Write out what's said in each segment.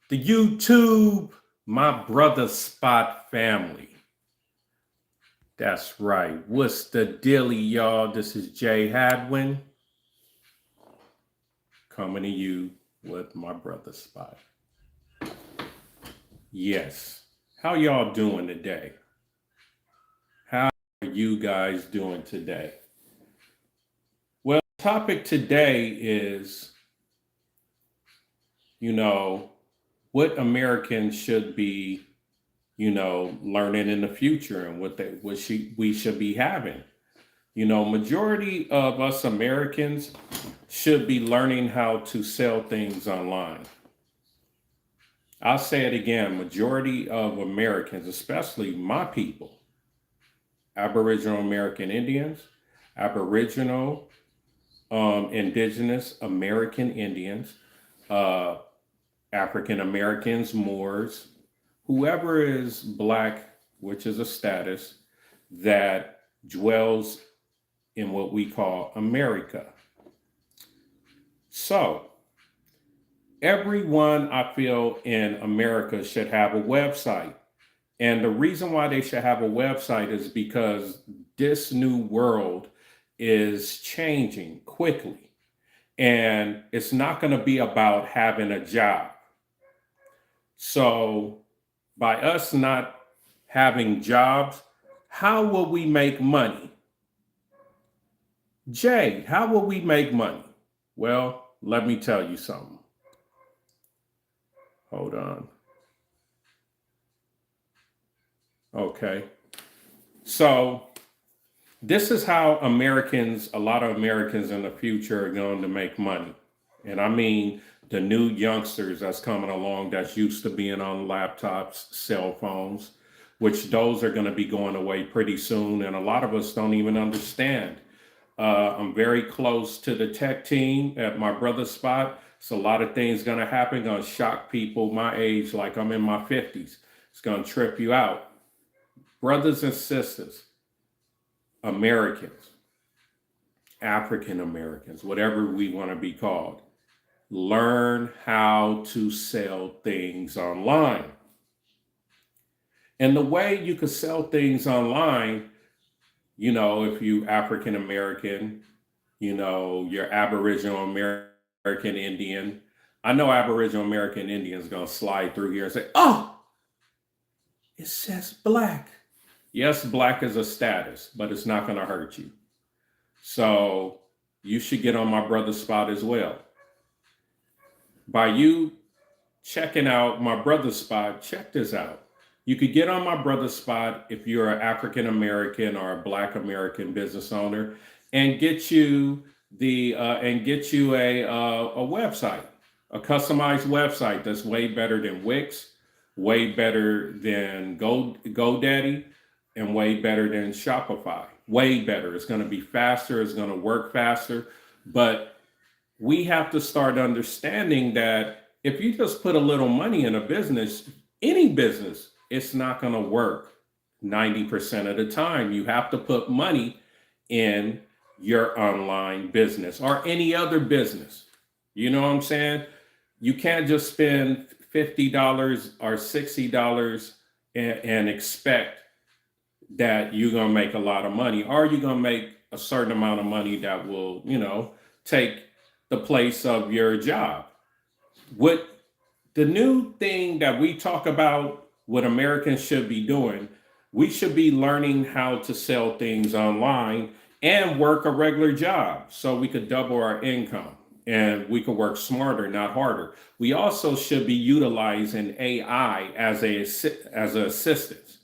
The YouTube, my brother Spot family. That's right. What's the dealy, y'all? This is Jay Hadwinn coming to you with my brother Spot. Yes. How y'all doing today? How are you guys doing today? Well, the topic today is, you know, what Americans should be, learning in the future and we should be having. Majority of us Americans should be learning how to sell things online. I'll say it again, majority of Americans, especially my people, Aboriginal American Indians, Aboriginal, Indigenous American Indians, uh, African Americans, Moors, whoever is Black, which is a status that dwells in what we call America. So, everyone I feel in America should have a website. And the reason why they should have a website is because this new world is changing quickly. And it's not going to be about having a job. So, by us not having jobs, how will we make money? Jay, how will we make money? Well, let me tell you something. Hold on. Okay. So, this is how a lot of Americans in the future are going to make money. And I mean, the new youngsters that's coming along that's used to being on laptops, cell phones, which those are going to be going away pretty soon. And a lot of us don't even understand. I'm very close to the tech team at my brother's spot. So a lot of things going to happen, going to shock people my age, like I'm in my 50s. It's going to trip you out. Brothers and sisters, Americans, African Americans, whatever we want to be called, learn how to sell things online. And the way you can sell things online, if you African American, you're Aboriginal American Indian. I know Aboriginal American Indians gonna slide through here and say, "Oh, it says Black." Yes, Black is a status, but it's not gonna hurt you. So you should get on my brother's spot as well. By you checking out my brother's spot, check this out. You could get on my brother's spot if you're an African American or a Black American business owner, and get you a website, a customized website that's way better than Wix, way better than GoDaddy, and way better than Shopify. Way better. It's going to be faster. It's going to work faster. But we have to start understanding that if you just put a little money in a business, any business, it's not going to work 90% of the time. You have to put money in your online business or any other business. You know what I'm saying? You can't just spend $50 or $60 and expect that you're going to make a lot of money, or you're going to make a certain amount of money that will, take the place of your job. What the new thing that we talk about, what Americans should be doing, we should be learning how to sell things online and work a regular job so we could double our income and we could work smarter, not harder. We also should be utilizing AI as an assistance.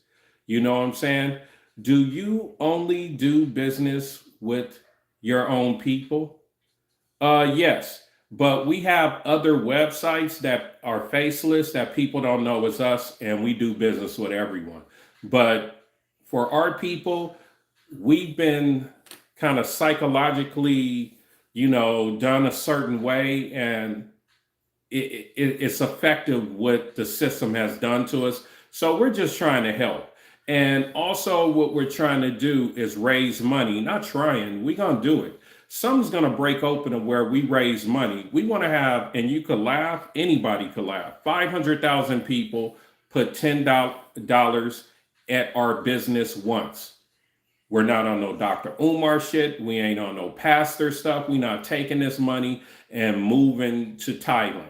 You know what I'm saying? Do you only do business with your own people? Yes, but we have other websites that are faceless that people don't know is us, and we do business with everyone. But for our people, we've been kind of psychologically, done a certain way, and it's effective what the system has done to us. So we're just trying to help. And also, what we're trying to do is raise money. Not trying, we're going to do it. Something's going to break open to where we raise money. We want to have, and you could laugh, anybody could laugh. 500,000 people put $10 at our business once. We're not on no Dr. Umar shit. We ain't on no pastor stuff. We not taking this money and moving to Thailand.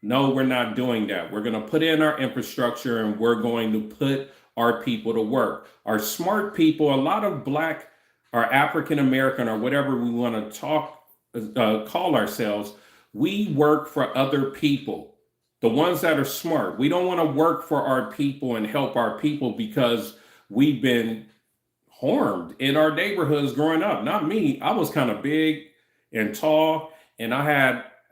No, we're not doing that. We're going to put in our infrastructure and we're going to put our people to work. Our smart people, a lot of Black or African American or whatever we want to call ourselves, we work for other people. The ones that are smart. We don't want to work for our people and help our people because we've been harmed in our neighborhoods growing up. Not me. I was kind of big and tall, and I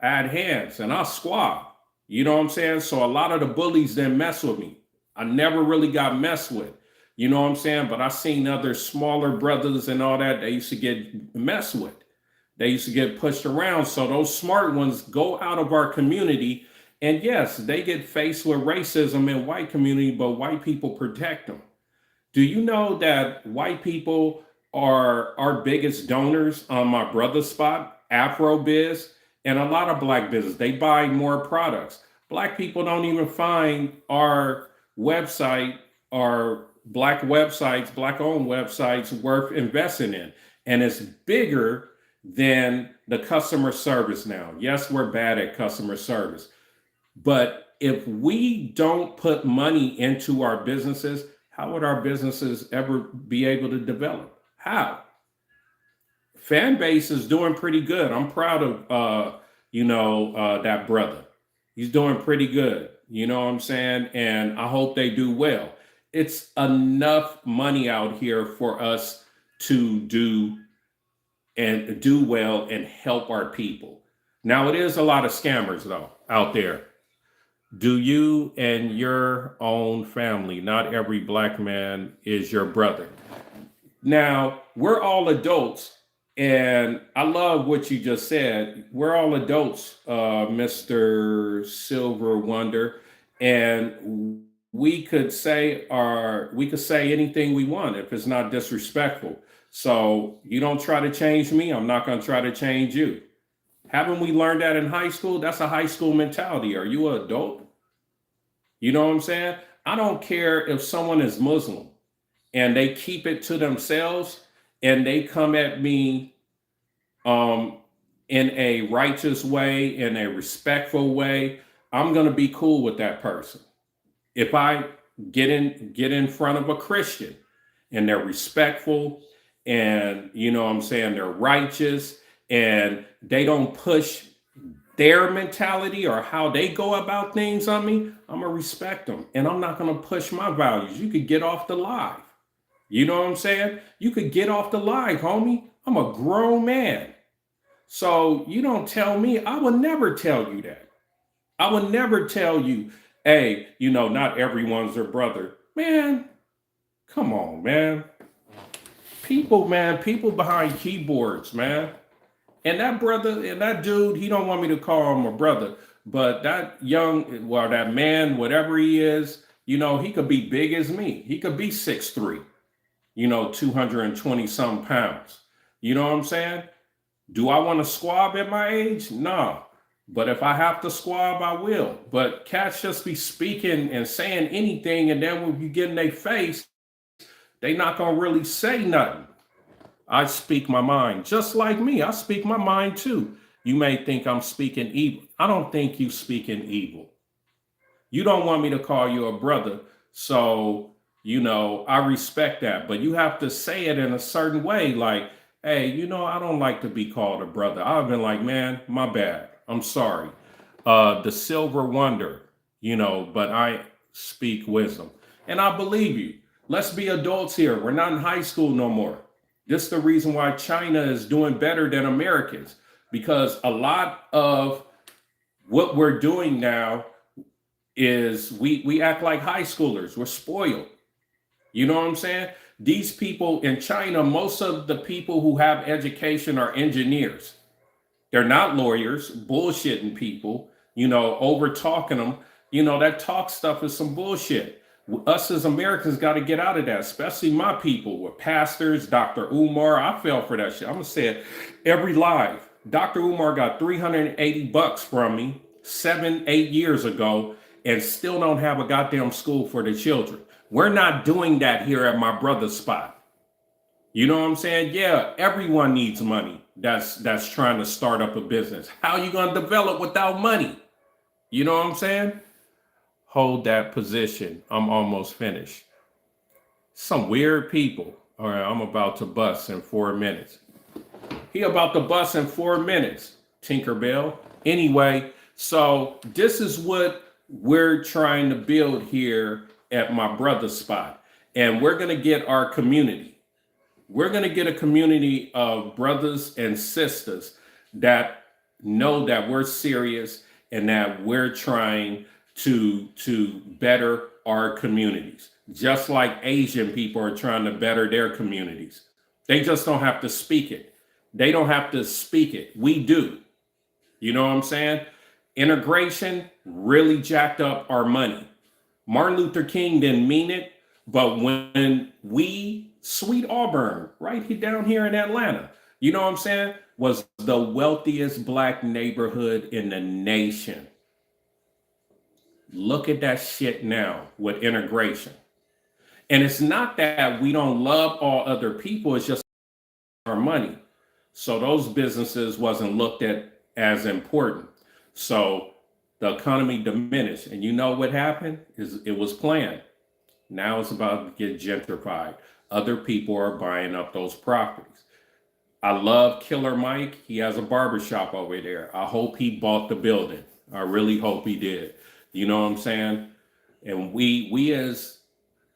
had hands, and I squat. You know what I'm saying? So a lot of the bullies didn't mess with me. I never really got messed with. You know what I'm saying? But I seen other smaller brothers and all that. They used to get messed with. They used to get pushed around. So those smart ones go out of our community, and yes, they get faced with racism in white community, but white people protect them. Do you know that white people are our biggest donors on my brother's spot, Afrobiz, and a lot of Black business? They buy more products. Black people don't even find our website, our Black websites, Black-owned websites worth investing in. And it's bigger than the customer service now. Yes, we're bad at customer service. But if we don't put money into our businesses, how would our businesses ever be able to develop? How? Fan base is doing pretty good. I'm proud of that brother. He's doing pretty good. You know what I'm saying? And I hope they do well. It's enough money out here for us to do well and help our people. Now, it is a lot of scammers though out there. Do you and your own family, not every Black man is your brother. Now, we're all adults, and I love what you just said. We're all adults, Mr. Silver Wonder, and we could say anything we want if it's not disrespectful. So you don't try to change me, I'm not going to try to change you. Haven't we learned that in high school? That's a high school mentality. Are you an adult? You know what I'm saying? I don't care if someone is Muslim and they keep it to themselves and they come at me in a righteous way, in a respectful way. I'm going to be cool with that person. If I get in front of a Christian and they're respectful and you know what I'm saying, they're righteous and they don't push their mentality or how they go about things on me, I'm gonna respect them and I'm not gonna push my values. You could get off the live. You know what I'm saying? You could get off the live, homie. I'm a grown man. So you don't tell me, I would never tell you that. I would never tell you, hey, not everyone's your brother. Man, come on, man. People behind keyboards, man. And that brother and that dude, he don't want me to call him a brother, but that that man, whatever he is, he could be big as me. He could be 6'3", 220 some pounds. You know what I'm saying? Do I want to squab at my age? No. But if I have to squab, I will. But cats just be speaking and saying anything, and then when you get in their face, they not gonna really say nothing. I speak my mind, just like me. I speak my mind too. You may think I'm speaking evil. I don't think you speaking evil. You don't want me to call you a brother, so I respect that. But you have to say it in a certain way, like, hey, I don't like to be called a brother. I've been like, man, my bad. I'm sorry. The Silver Wonder, but I speak wisdom. And I believe you. Let's be adults here. We're not in high school no more. This is the reason why China is doing better than Americans, because a lot of what we're doing now is we act like high schoolers. We're spoiled. You know what I'm saying? These people in China, most of the people who have education are engineers. They're not lawyers, bullshitting people, over talking them. That talk stuff is some bullshit. Us as Americans got to get out of that, especially my people with pastors, Dr. Umar. I fell for that shit. I'm going to say it every live. Dr. Umar got $380 from me 7, 8 years ago and still don't have a goddamn school for the children. We're not doing that here at my brother's spot. You know what I'm saying? Yeah, everyone needs money that's trying to start up a business. How you going to develop without money? You know what I'm saying? Hold that position. I'm almost finished. Some weird people. All right, I'm about to bust in 4 minutes. He about to bust in 4 minutes, Tinkerbell. Anyway, so this is what we're trying to build here at my brother's spot. And we're going to get our community. We're going to get a community of brothers and sisters that know that we're serious and that we're trying to better our communities, just like Asian people are trying to better their communities. They just don't have to speak it. They don't have to speak it. We do. You know what I'm saying? Integration really jacked up our money. Martin Luther King didn't mean it, but when Sweet Auburn, right down here in Atlanta, you know what I'm saying, was the wealthiest black neighborhood in the nation. Look at that shit now with integration. And it's not that we don't love all other people, it's just our money. So those businesses wasn't looked at as important. So the economy diminished. And you know what happened? It was planned. Now it's about to get gentrified. Other people are buying up those properties. I love Killer Mike. He has a barbershop over there. I hope he bought the building. I really hope he did. You know what I'm saying? And we as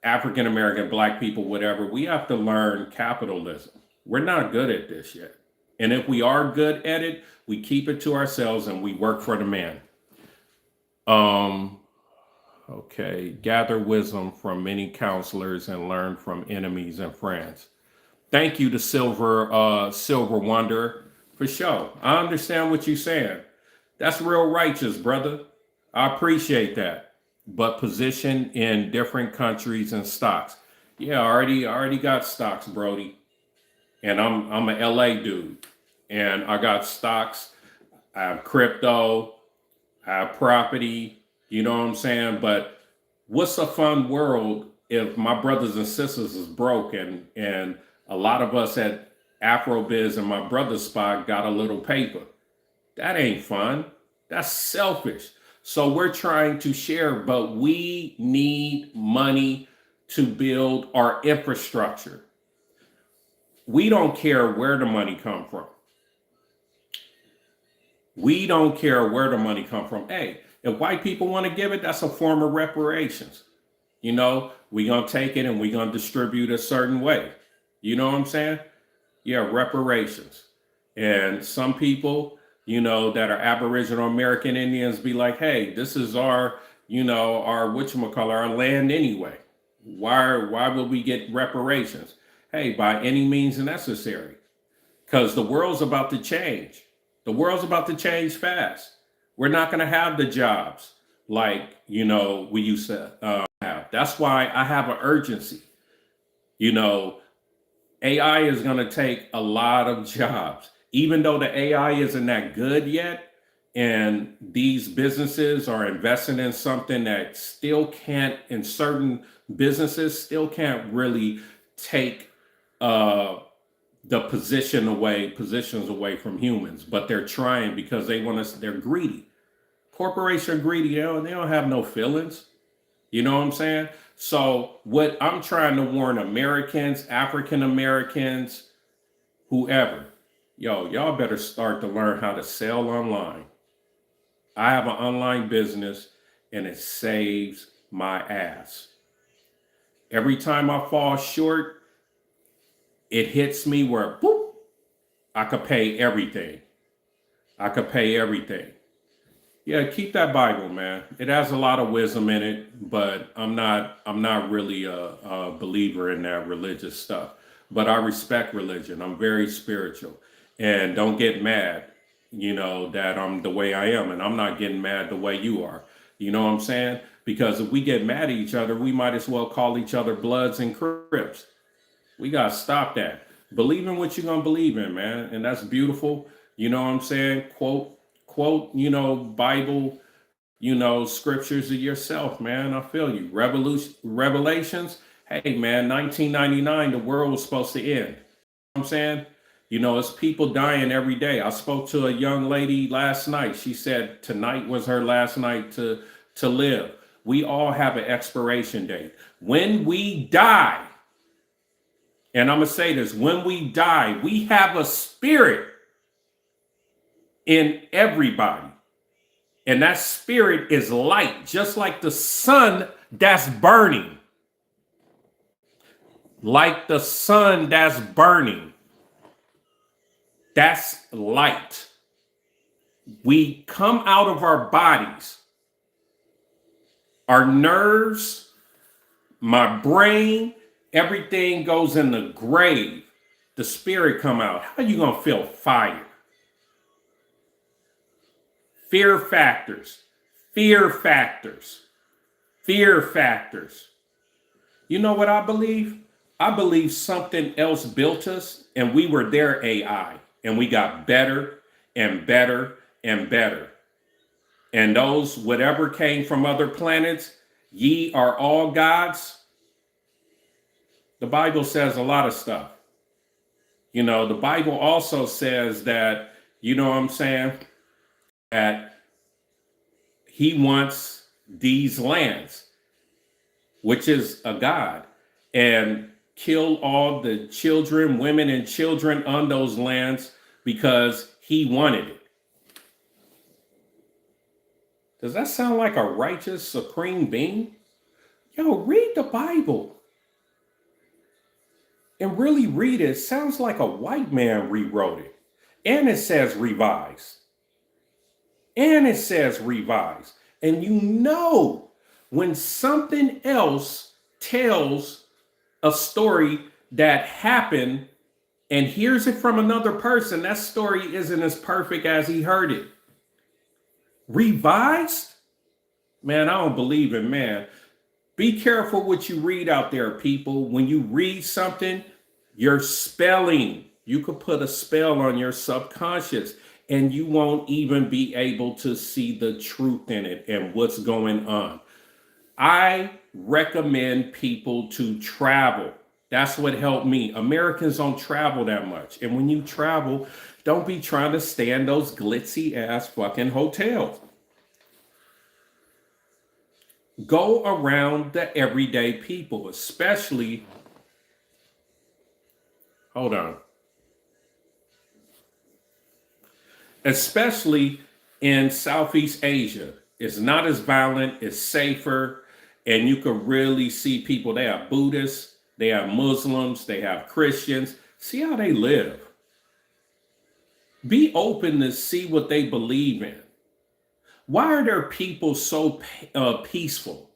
African American, black people, whatever, we have to learn capitalism. We're not good at this yet. And if we are good at it, we keep it to ourselves and we work for the man. Okay. Gather wisdom from many counselors and learn from enemies and friends. Thank you to Silver Wonder for sure. I understand what you're saying. That's real righteous, brother. I appreciate that. But position in different countries and stocks. Yeah, I already got stocks, Brody. And I'm an LA dude. And I got stocks, I have crypto, I have property, you know what I'm saying? But what's a fun world if my brothers and sisters is broke and a lot of us at Afrobiz and my brother's spot got a little paper? That ain't fun. That's selfish. So we're trying to share, but we need money to build our infrastructure. We don't care where the money come from. We don't care where the money come from. Hey, if white people want to give it, that's a form of reparations. You know, we gonna take it and we gonna distribute a certain way. You know what I'm saying? Yeah, reparations. And some people, you know, that are Aboriginal American Indians be like, hey, this is our, you know, our whatchamacallit, our land anyway. Why would we get reparations? Hey, by any means necessary. Because the world's about to change. The world's about to change fast. We're not going to have the jobs like, you know, we used to have. That's why I have an urgency. You know, AI is going to take a lot of jobs, even though the AI isn't that good yet. And these businesses are investing in something that still can't, in certain businesses, still can't really take the positions away from humans, but they're trying because they want us, they're greedy. Corporation greedy, they don't have no feelings. You know what I'm saying? So what I'm trying to warn Americans, African Americans, whoever, y'all better start to learn how to sell online. I have an online business and it saves my ass. Every time I fall short, it hits me where, boop, I could pay everything. I could pay everything. Yeah, keep that Bible, man. It has a lot of wisdom in it, but I'm not really a believer in that religious stuff. But I respect religion. I'm very spiritual. And don't get mad, you know, that I'm the way I am. And I'm not getting mad the way you are. You know what I'm saying? Because if we get mad at each other, we might as well call each other Bloods and Crips. We got to stop that. Believe in what you're going to believe in, man. And that's beautiful. You know what I'm saying? Quote, Bible, scriptures of yourself, man. I feel you. Revelations. Hey, man, 1999, the world was supposed to end. You know what I'm saying? It's people dying every day. I spoke to a young lady last night. She said tonight was her last night to live. We all have an expiration date. When we die, and I'm going to say this, when we die, we have a spirit in everybody. And that spirit is light, just like the sun that's burning. Like the sun that's burning. That's light. We come out of our bodies. Our nerves, my brain, everything goes in the grave. The spirit come out. How are you going to feel fire? Fear factors. Fear factors. Fear factors. You know what I believe? I believe something else built us and we were their AI and we got better and better and better. And those, whatever came from other planets, ye are all gods. The Bible says a lot of stuff. The Bible also says that, that he wants these lands, which is a God, and kill all the children, women, and children on those lands because he wanted it. Does that sound like a righteous supreme being? Yo, read the Bible. And really read it. It sounds like a white man rewrote it. And it says revised. And it says revised. And when something else tells a story that happened and hears it from another person, that story isn't as perfect as he heard it. Revised? Man, I don't believe it, man. Be careful what you read out there, people. When you read something, your spelling, you could put a spell on your subconscious and you won't even be able to see the truth in it and what's going on. I recommend people to travel. That's what helped me. Americans don't travel that much. And when you travel, don't be trying to stay in those glitzy ass fucking hotels. Go around the everyday people, especially in Southeast Asia. It's not as violent, it's safer, and you can really see people. They have Buddhists, they have Muslims, they have Christians. See how they live. Be open to see what they believe in. Why are their people so peaceful?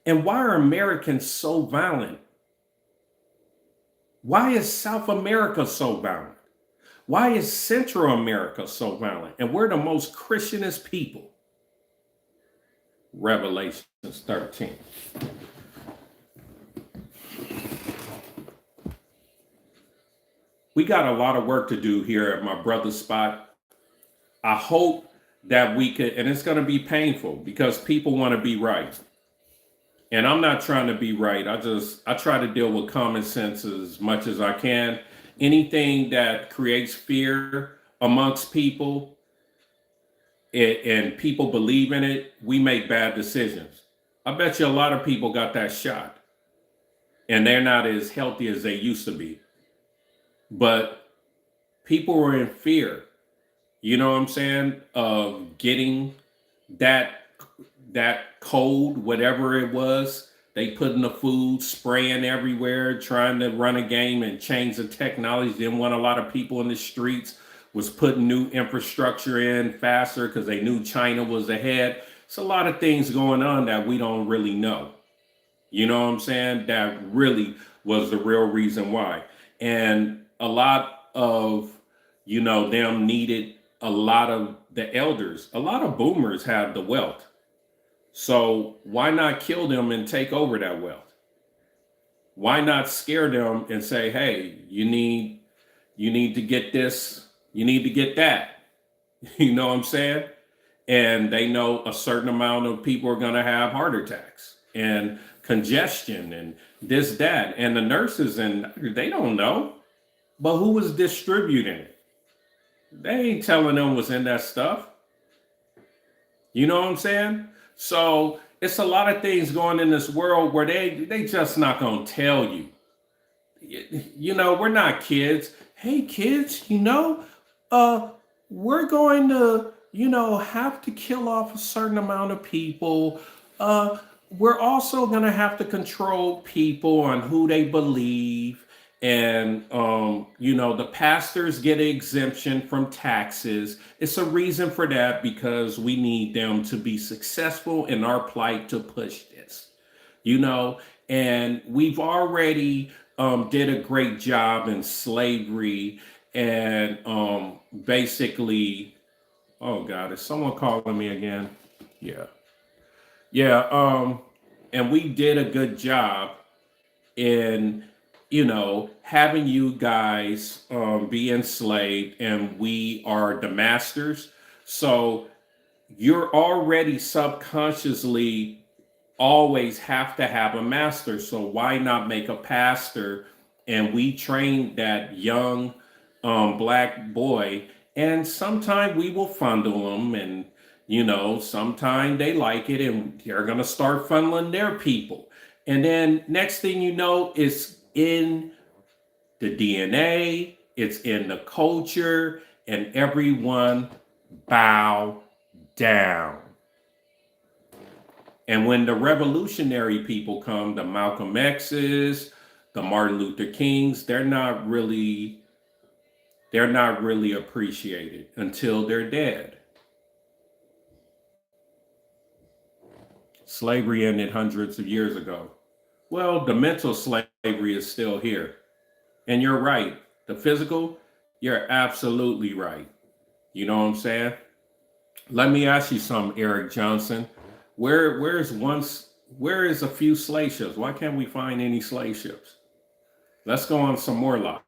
And why are Americans so violent? Why is South America so violent? Why is Central America so violent? And we're the most Christianest people. Revelations 13. We got a lot of work to do here at my brother's spot. I hope that we could, and it's going to be painful because people want to be right. And I'm not trying to be right. I try to deal with common sense as much as I can. Anything that creates fear amongst people and people believe in it, we make bad decisions. I bet you a lot of people got that shot and they're not as healthy as they used to be. But people were in fear, you know what I'm saying, of getting that cold, whatever it was. They put in the food, spraying everywhere, trying to run a game and change the technology. Didn't want a lot of people in the streets, was putting new infrastructure in faster because they knew China was ahead. It's a lot of things going on that we don't really know. You know what I'm saying? That really was the real reason why. And a lot of, them needed a lot of the elders. A lot of boomers have the wealth. So why not kill them and take over that wealth? Why not scare them and say, hey, you need to get this, you need to get that. You know what I'm saying? And they know a certain amount of people are going to have heart attacks and congestion and this, that. And the nurses, and they don't know. But who was distributing it? They ain't telling them what's in that stuff. You know what I'm saying? So it's a lot of things going in this world where they just not going to tell you. We're not kids. Hey, kids, uh, we're going to, have to kill off a certain amount of people. Uh, we're also going to have to control people on who they believe. And, the pastors get an exemption from taxes. It's a reason for that because we need them to be successful in our plight to push this, and we've already did a great job in slavery and basically, oh God, is someone calling me again? Yeah. Yeah. And we did a good job in, having you guys be enslaved and we are the masters. So you're already subconsciously always have to have a master. So why not make a pastor? And we train that young black boy, and sometime we will fundle them, and sometime they like it, and they're gonna start funneling their people. And then next thing you know, it's in the DNA, it's in the culture, and everyone bow down. And when the revolutionary people come, the Malcolm X's, the Martin Luther Kings, they're not really appreciated until they're dead. Slavery ended hundreds of years ago. Well, the mental slavery is still here. And you're right. The physical, you're absolutely right. You know what I'm saying? Let me ask you something, Eric Johnson. Where is a few slave ships? Why can't we find any slave ships? Let's go on some more lies.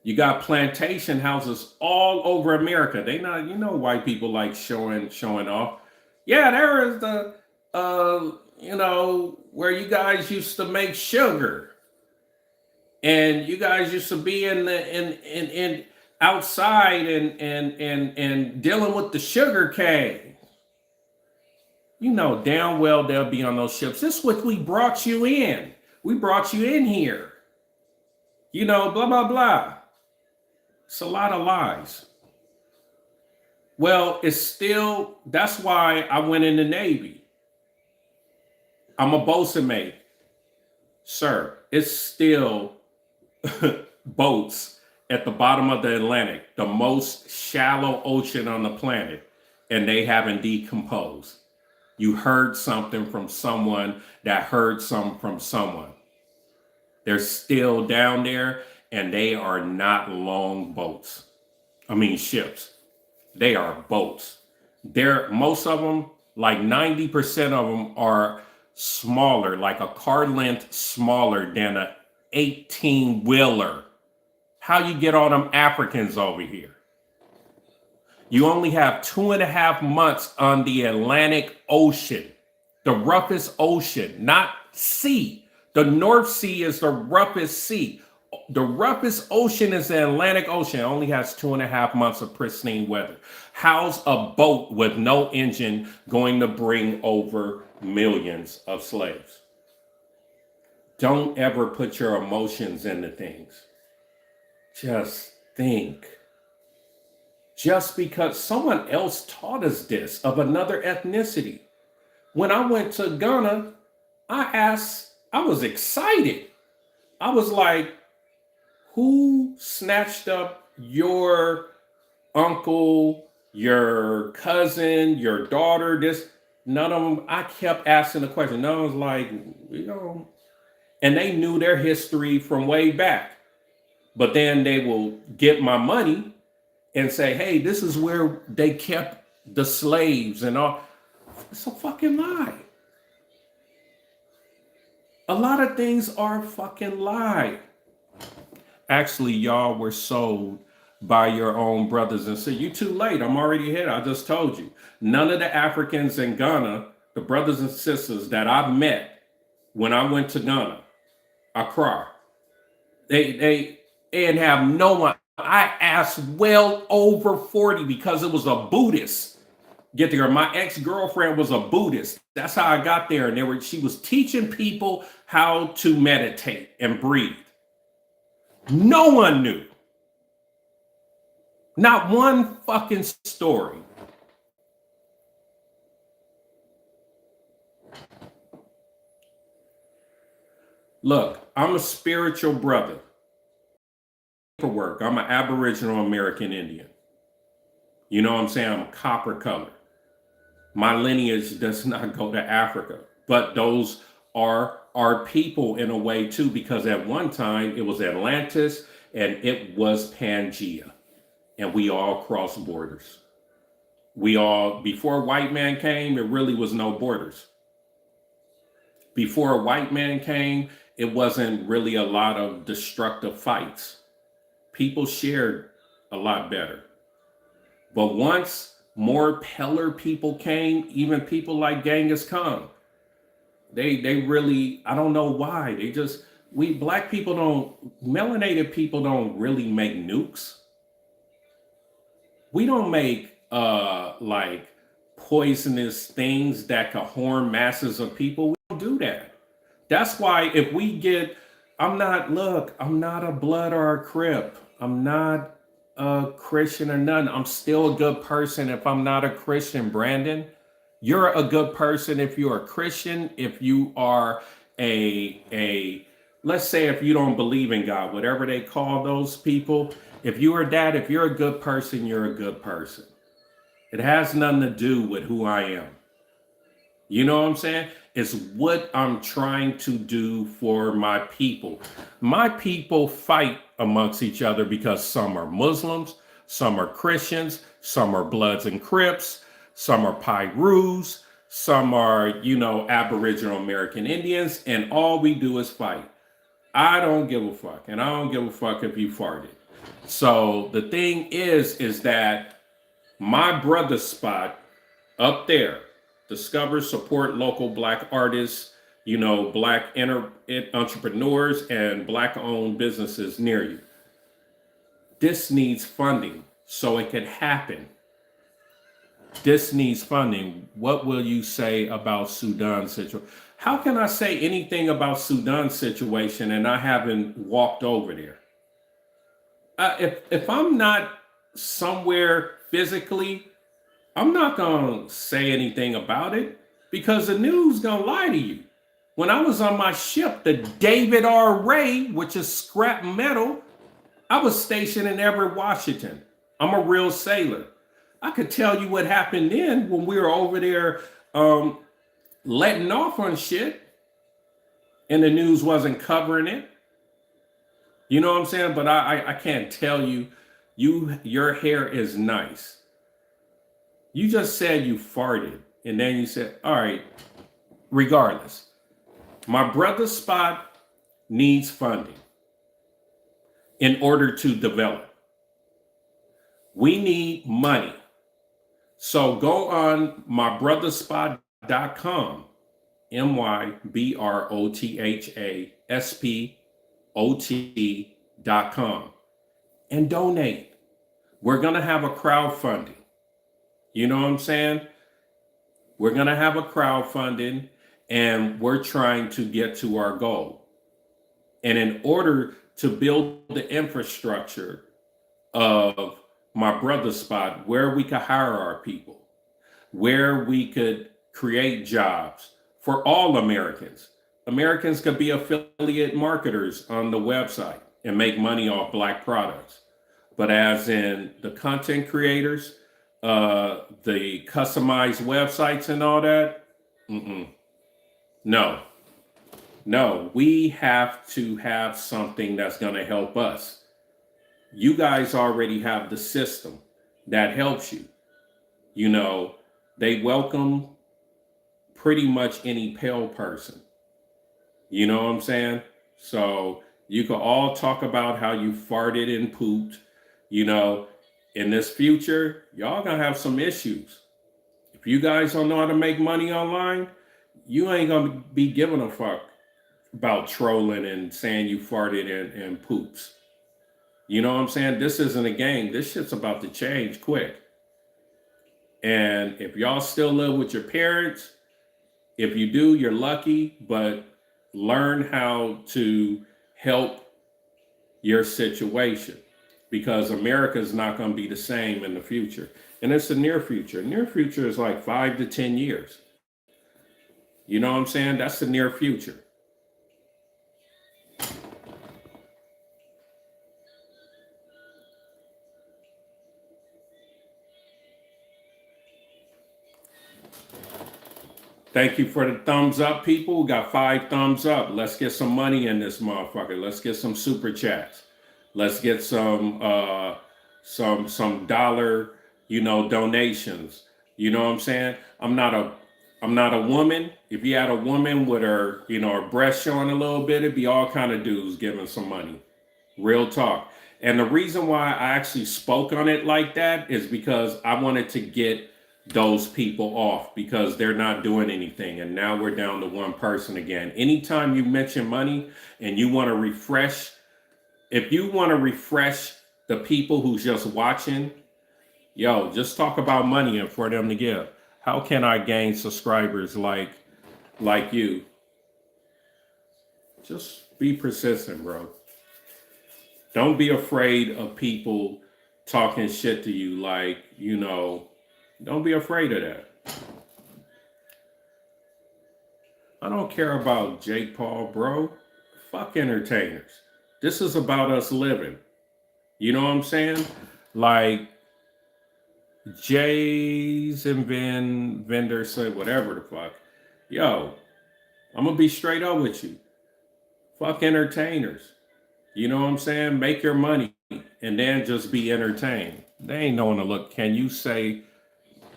You got plantation houses all over America. They not, white people like showing off. Yeah, there is the where you guys used to make sugar. And you guys used to be in outside and dealing with the sugar cane. You know damn well they'll be on those ships. This is what we brought you in. We brought you in here. Blah, blah, blah. It's a lot of lies. Well, that's why I went in the Navy. I'm a bosun mate. Sir, it's still boats at the bottom of the Atlantic, the most shallow ocean on the planet, and they haven't decomposed. You heard something from someone that heard something from someone. They're still down there, and they are not long boats. Ships. They are boats. Most of them, like 90% of them, are smaller, like a car length smaller than a 18-wheeler. How you get all them Africans over here? You only have 2.5 months on the Atlantic Ocean, the roughest ocean, not sea. The North Sea is the roughest sea. The roughest ocean is the Atlantic Ocean. It only has 2.5 months of pristine weather. How's a boat with no engine going to bring over millions of slaves? Don't ever put your emotions into things. Just think. Just because someone else taught us this of another ethnicity. When I went to Ghana, I was excited. I was like, who snatched up your uncle, your cousin, your daughter? None of them. I kept asking the question. None was like, and they knew their history from way back. But then they will get my money and say, hey, this is where they kept the slaves and all. It's a fucking lie. A lot of things are a fucking lie. Actually, y'all were sold by your own brothers and sisters. You too late. I'm already ahead. I just told you. None of the Africans in Ghana, the brothers and sisters that I met when I went to Ghana, Accra, they didn't have no one. I asked well over 40 because it was a Buddhist get there. My ex-girlfriend was a Buddhist. That's how I got there. And she was teaching people how to meditate and breathe. No one knew. Not one fucking story. Look, I'm a spiritual brother. Paperwork. I'm an Aboriginal American Indian. You know what I'm saying? I'm copper color. My lineage does not go to Africa, but those are our people in a way too, because at one time it was Atlantis and it was Pangea, and we all crossed borders. Before white man came, it really was no borders. Before a white man came, it wasn't really a lot of destructive fights. People shared a lot better. But once more Peller people came, even people like Genghis Khan, they really, I don't know why. We black people melanated people don't really make nukes. We don't make like poisonous things that could harm masses of people. We don't do that. That's why if we get, I'm not a blood or a crip. I'm not a Christian or nothing. I'm still a good person if I'm not a Christian, Brandon. You're a good person if you're a Christian, if you are let's say if you don't believe in God, whatever they call those people, if you are that, if you're a good person, you're a good person. It has nothing to do with who I am. You know what I'm saying? It's what I'm trying to do for my people. My people fight amongst each other because some are Muslims, some are Christians, some are Bloods and Crips, some are Pyrus, some are, Aboriginal American Indians, and all we do is fight. I don't give a fuck, and I don't give a fuck if you farted. So the thing is that my brother spot up there, discover, support local black artists, black entrepreneurs and black owned businesses near you. This needs funding so it can happen. This needs funding. What will you say about Sudan's situation? How can I say anything about Sudan's situation and I haven't walked over there? If I'm not somewhere physically, I'm not going to say anything about it because the news going to lie to you. When I was on my ship, the David R. Ray, which is scrap metal, I was stationed in Everett, Washington. I'm a real sailor. I could tell you what happened then when we were over there letting off on shit and the news wasn't covering it. You know what I'm saying? But I can't tell you, your hair is nice. You just said you farted, and then you said, all right, regardless. My brother's spot needs funding in order to develop. We need money. So go on mybrotherspot.com, mybrothaspot.com, and donate. We're going to have a crowdfunding. You know what I'm saying? We're going to have a crowdfunding and we're trying to get to our goal. And in order to build the infrastructure of my brother's spot, where we could hire our people, where we could create jobs for all Americans. Americans could be affiliate marketers on the website and make money off black products. But as in the content creators, the customized websites and all that, no, we have to have something that's going to help us. You guys already have the system that helps you. They welcome pretty much any pale person. You know what I'm saying? So you could all talk about how you farted and pooped. You know, in this future, y'all gonna have some issues. If you guys don't know how to make money online, you ain't gonna be giving a fuck about trolling and saying you farted and poops. You know what I'm saying? This isn't a game. This shit's about to change quick. And if y'all still live with your parents, if you do, you're lucky, but learn how to help your situation because America is not going to be the same in the future. And it's the near future. Near future is like 5 to 10 years. You know what I'm saying? That's the near future. Thank you for the thumbs up, people. We got 5 thumbs up. Let's get some money in this motherfucker. Let's get some super chats. Let's get some dollar, donations. You know what I'm saying? I'm not a woman. If you had a woman with her, her breast showing a little bit, it'd be all kind of dudes giving some money. Real talk. And the reason why I actually spoke on it like that is because I wanted to get those people off because they're not doing anything. And now we're down to one person again. Anytime you mention money and you want to refresh, if you want to refresh the people who's just watching, just talk about money and for them to give. How can I gain subscribers like you? Just be persistent, bro. Don't be afraid of people talking shit to you don't be afraid of that. I don't care about Jake Paul, bro. Fuck entertainers. This is about us living. You know what I'm saying? Like Jays and vendors say whatever the fuck. I'm gonna be straight up with you. Fuck entertainers. You know what I'm saying? Make your money and then just be entertained. They ain't knowing to look. Can you say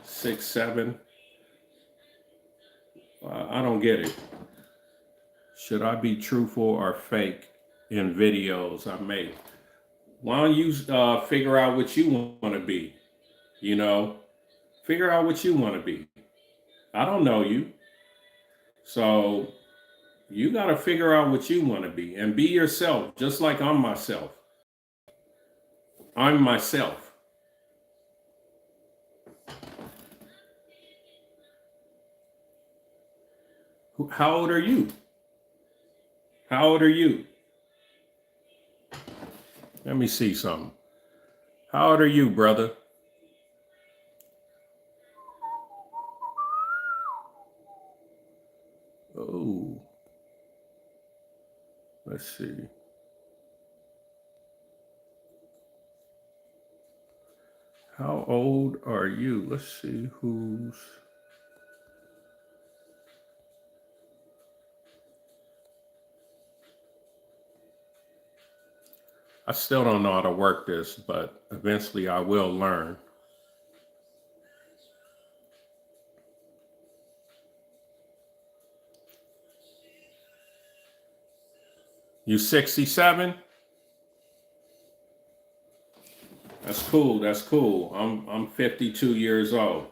6'7"? I don't get it. Should I be truthful or fake in videos I make? Why don't you figure out what you want to be? Figure out what you want to be. I don't know you. So you got to figure out what you want to be and be yourself, just like I'm myself. I'm myself. How old are you? How old are you? Let me see something. How old are you, brother? Oh, let's see. How old are you? Let's see who's. I still don't know how to work this, but eventually I will learn. You 67? That's cool. That's cool. I'm 52 years old.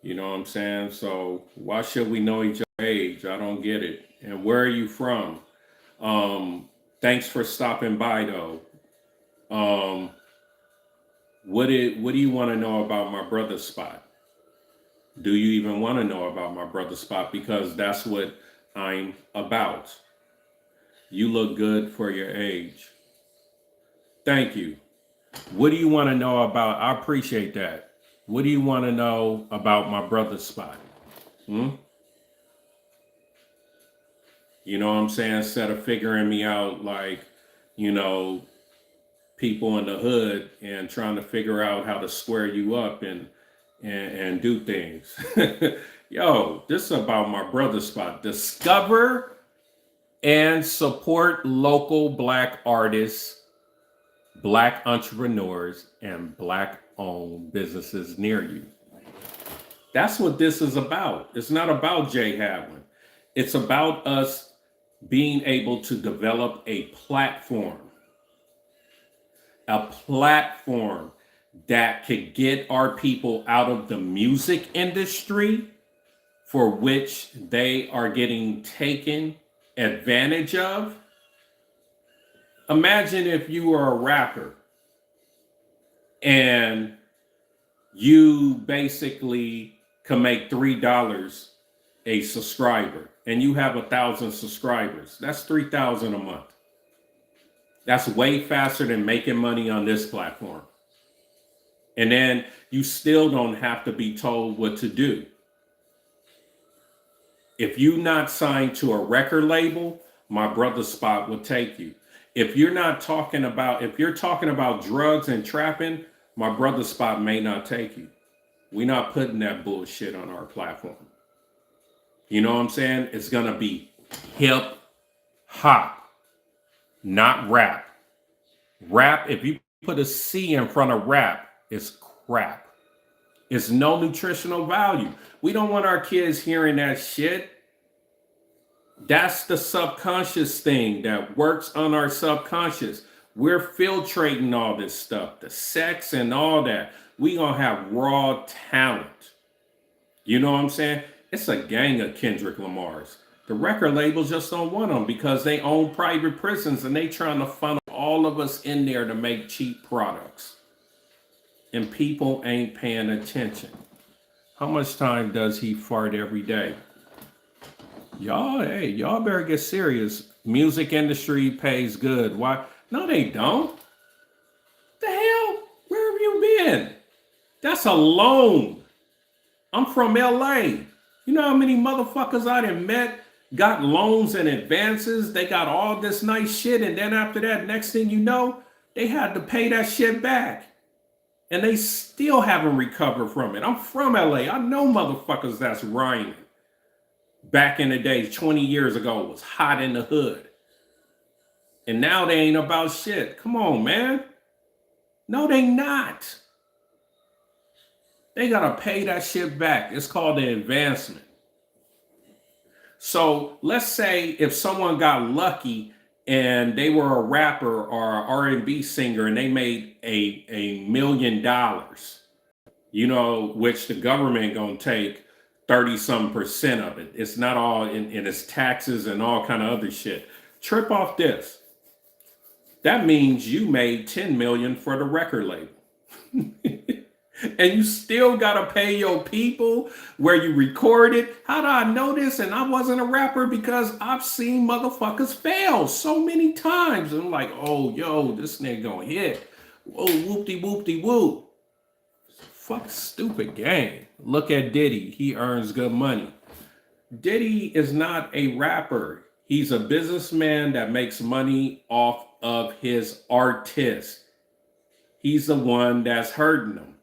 You know what I'm saying? So why should we know each other's age? I don't get it. And where are you from? Thanks for stopping by though. What do you want to know about my brother's spot? Do you even want to know about my brother's spot? Because that's what I'm about. You look good for your age. Thank you. What do you want to know about? I appreciate that. What do you want to know about my brother's spot? You know what I'm saying? Instead of figuring me out like, people in the hood and trying to figure out how to square you up and do things. This is about my brother's spot. Discover and support local Black artists, Black entrepreneurs, and Black-owned businesses near you. That's what this is about. It's not about Jay Hadwin. It's about us being able to develop a platform that could get our people out of the music industry for which they are getting taken advantage of. Imagine if you were a rapper and you basically can make $3 a subscriber and you have 1,000 subscribers. That's 3,000 a month. That's way faster than making money on this platform. And then you still don't have to be told what to do. If you're not signed to a record label, my brother Spot will take you. If you're talking about drugs and trapping, my brother Spot may not take you. We're not putting that bullshit on our platform. You know what I'm saying? It's gonna be hip hop, not rap. Rap, if you put a C in front of rap, it's crap. It's no nutritional value. We don't want our kids hearing that shit. That's the subconscious thing that works on our subconscious. We're filtrating all this stuff, the sex and all that. We gonna have raw talent. You know what I'm saying? It's a gang of Kendrick Lamars. The record labels just don't want them because they own private prisons and they trying to funnel all of us in there to make cheap products. And people ain't paying attention. How much time does he fart every day? Y'all better get serious. Music industry pays good. Why? No, they don't. The hell? Where have you been? That's a loan. I'm from LA. You know how many motherfuckers I done met got loans and advances? They got all this nice shit, and then after that, next thing you know, they had to pay that shit back. And they still haven't recovered from it. I'm from LA. I know motherfuckers that's rhyming. Back in the day, 20 years ago, it was hot in the hood. And now they ain't about shit. Come on, man. No, they not. They gotta pay that shit back. It's called the advancement. So let's say if someone got lucky and they were a rapper or an R&B singer and they made $1 million, you know, which the government gonna take 30-some% of it. It's not all in its taxes and all kind of other shit. Trip off this. That means you made 10 million for the record label. And you still gotta pay your people where you recorded. How do I know this? And I wasn't a rapper because I've seen motherfuckers fail so many times. And I'm like, oh, yo, this nigga gonna hit. Whoa, whoop-de-whoop-de-whoop. Fuck stupid game. Look at Diddy. He earns good money. Diddy is not a rapper. He's a businessman that makes money off of his artists. He's the one that's hurting them.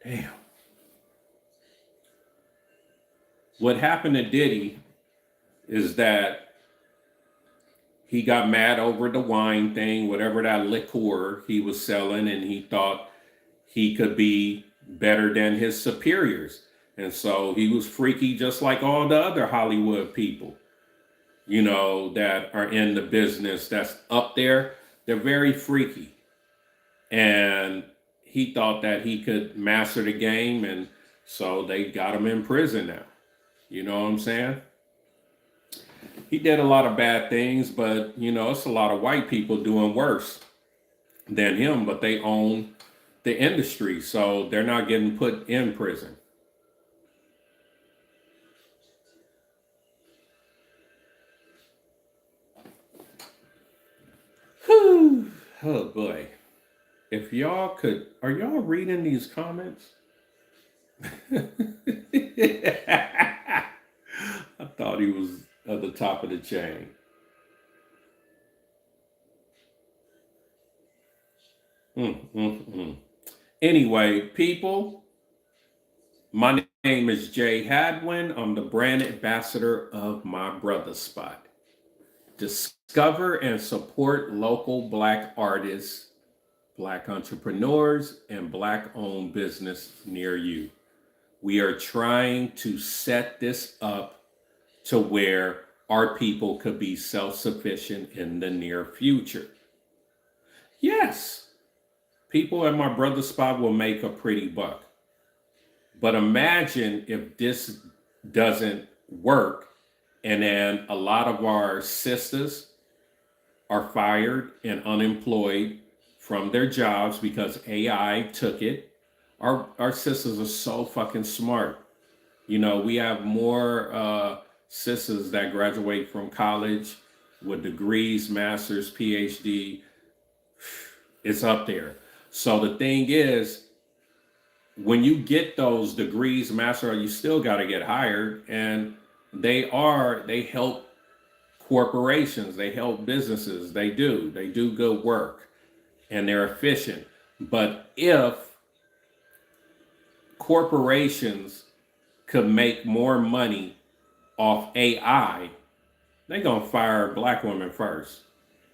Damn. What happened to Diddy is that he got mad over the wine thing, whatever that liqueur he was selling, and he thought he could be better than his superiors. And so he was freaky just like all the other Hollywood people, you know, that are in the business that's up there. They're very freaky. And he thought that he could master the game, and so they got him in prison now. You know what I'm saying? He did a lot of bad things, but you know, it's a lot of white people doing worse than him, but they own the industry, so they're not getting put in prison. Whew. Oh boy. If y'all could, are y'all reading these comments? I thought he was at the top of the chain. Anyway, people, my name is Jay Hadwin. I'm the brand ambassador of My Brother Spot. Discover and support local Black artists Black entrepreneurs and Black owned business near you. We are trying to set this up to where our people could be self sufficient in the near future. Yes, people at my brother's spot will make a pretty buck. But imagine if this doesn't work and then a lot of our sisters are fired and unemployed from their jobs because AI took it. Our sisters are so fucking smart. You know, we have more sisters that graduate from college with degrees, masters, PhD. It's up there. So the thing is, when you get those degrees, master, you still got to get hired, and they help corporations, they help businesses, they do good work, and they're efficient. But if corporations could make more money off AI, they're gonna fire Black women first,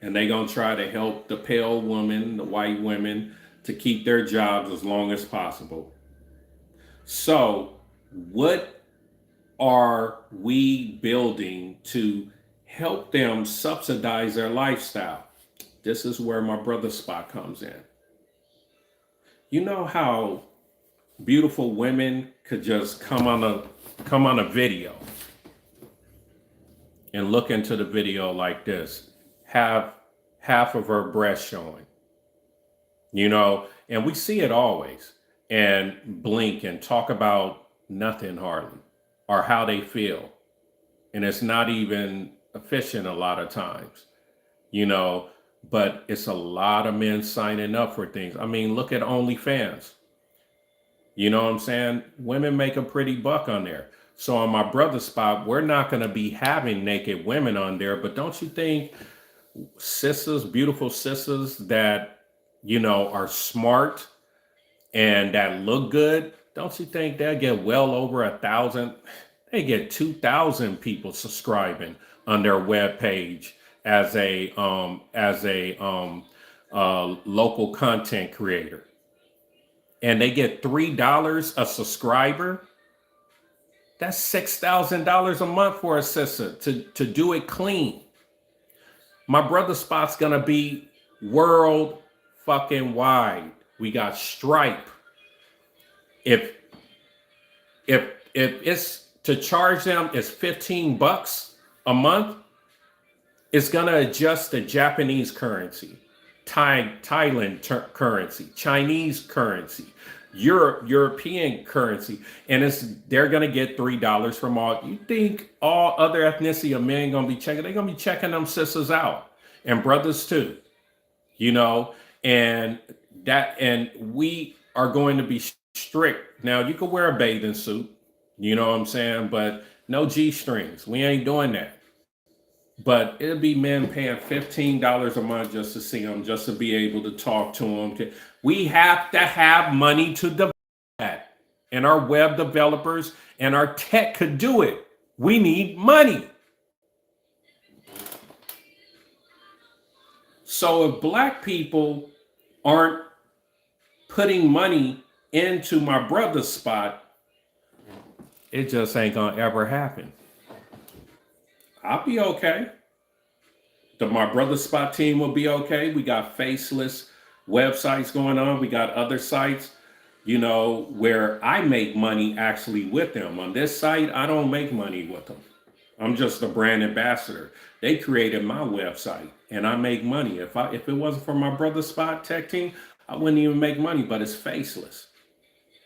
and they're gonna try to help the pale women, the white women, to keep their jobs as long as possible. So, what are we building to help them subsidize their lifestyle? This is where my brother spot comes in. You know how beautiful women could just come on a video and look into the video like this, have half of her breast showing, you know, and we see it always, and blink and talk about nothing hardly, or how they feel. And it's not even efficient a lot of times, you know, but it's a lot of men signing up for things. I mean, look at OnlyFans. You know what I'm saying? Women make a pretty buck on there. So on my brother spot, we're not going to be having naked women on there. But don't you think sisters, beautiful sisters that, you know, are smart and that look good, don't you think they'll get well over 1,000? They get 2,000 people subscribing on their webpage as a local content creator, and they get $3 a subscriber. That's $6,000 a month for a sister to do it clean. My brother spot's gonna be world fucking wide. We got Stripe. If it's to charge them is $15 a month, it's gonna adjust the Japanese currency, Thailand currency, Chinese currency, European currency, and they're gonna get $3 from all. You think all other ethnicity of men gonna be checking? They're gonna be checking them sisters out, and brothers too, you know, and we are going to be strict. Now you can wear a bathing suit, you know what I'm saying, but no G-strings. We ain't doing that. But it'll be men paying $15 a month just to see them, just to be able to talk to them. We have to have money to develop that. And our web developers and our tech could do it. We need money. So if Black people aren't putting money into my brother's spot, it just ain't gonna ever happen. I'll be okay. My brother's spot team will be okay. We got faceless websites going on. We got other sites, you know, where I make money actually with them. On this site, I don't make money with them. I'm just a brand ambassador. They created my website and I make money. If it wasn't for my brother's spot tech team, I wouldn't even make money, but it's faceless.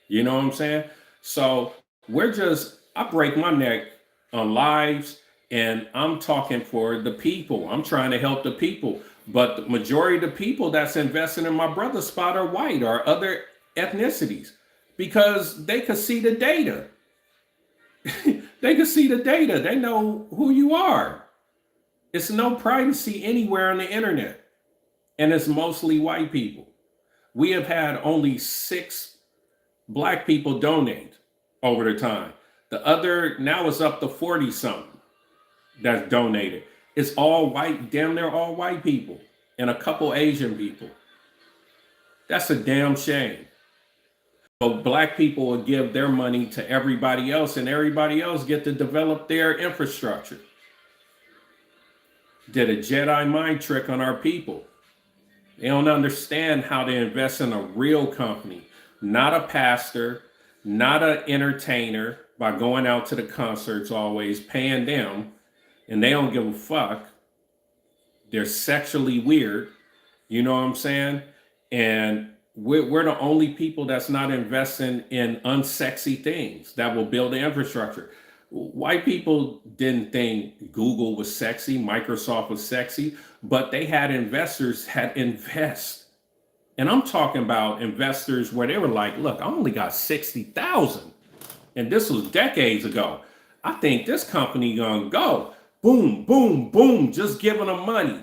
You know what I'm saying? So I break my neck on lives, and I'm talking for the people. I'm trying to help the people. But the majority of the people that's investing in my brother's spot are white or other ethnicities, because they could see the data. They could see the data. They know who you are. It's no privacy anywhere on the internet. And it's mostly white people. We have had only 6 Black people donate over the time. The other, now it's up to 40 something that's donated. It's all white, damn near all white people, and a couple Asian people. That's a damn shame. But black people will give their money to everybody else, and everybody else get to develop their infrastructure. Did a Jedi mind trick on our people. They don't understand how to invest in a real company, not a pastor, not an entertainer by going out to the concerts always, paying them, and they don't give a fuck. They're sexually weird. You know what I'm saying? And we're the only people that's not investing in unsexy things that will build the infrastructure. White people didn't think Google was sexy, Microsoft was sexy, but they had investors had invest. And I'm talking about investors where they were like, look, I only got 60,000. And this was decades ago. I think this company gonna go. Boom, boom, boom, just giving them money.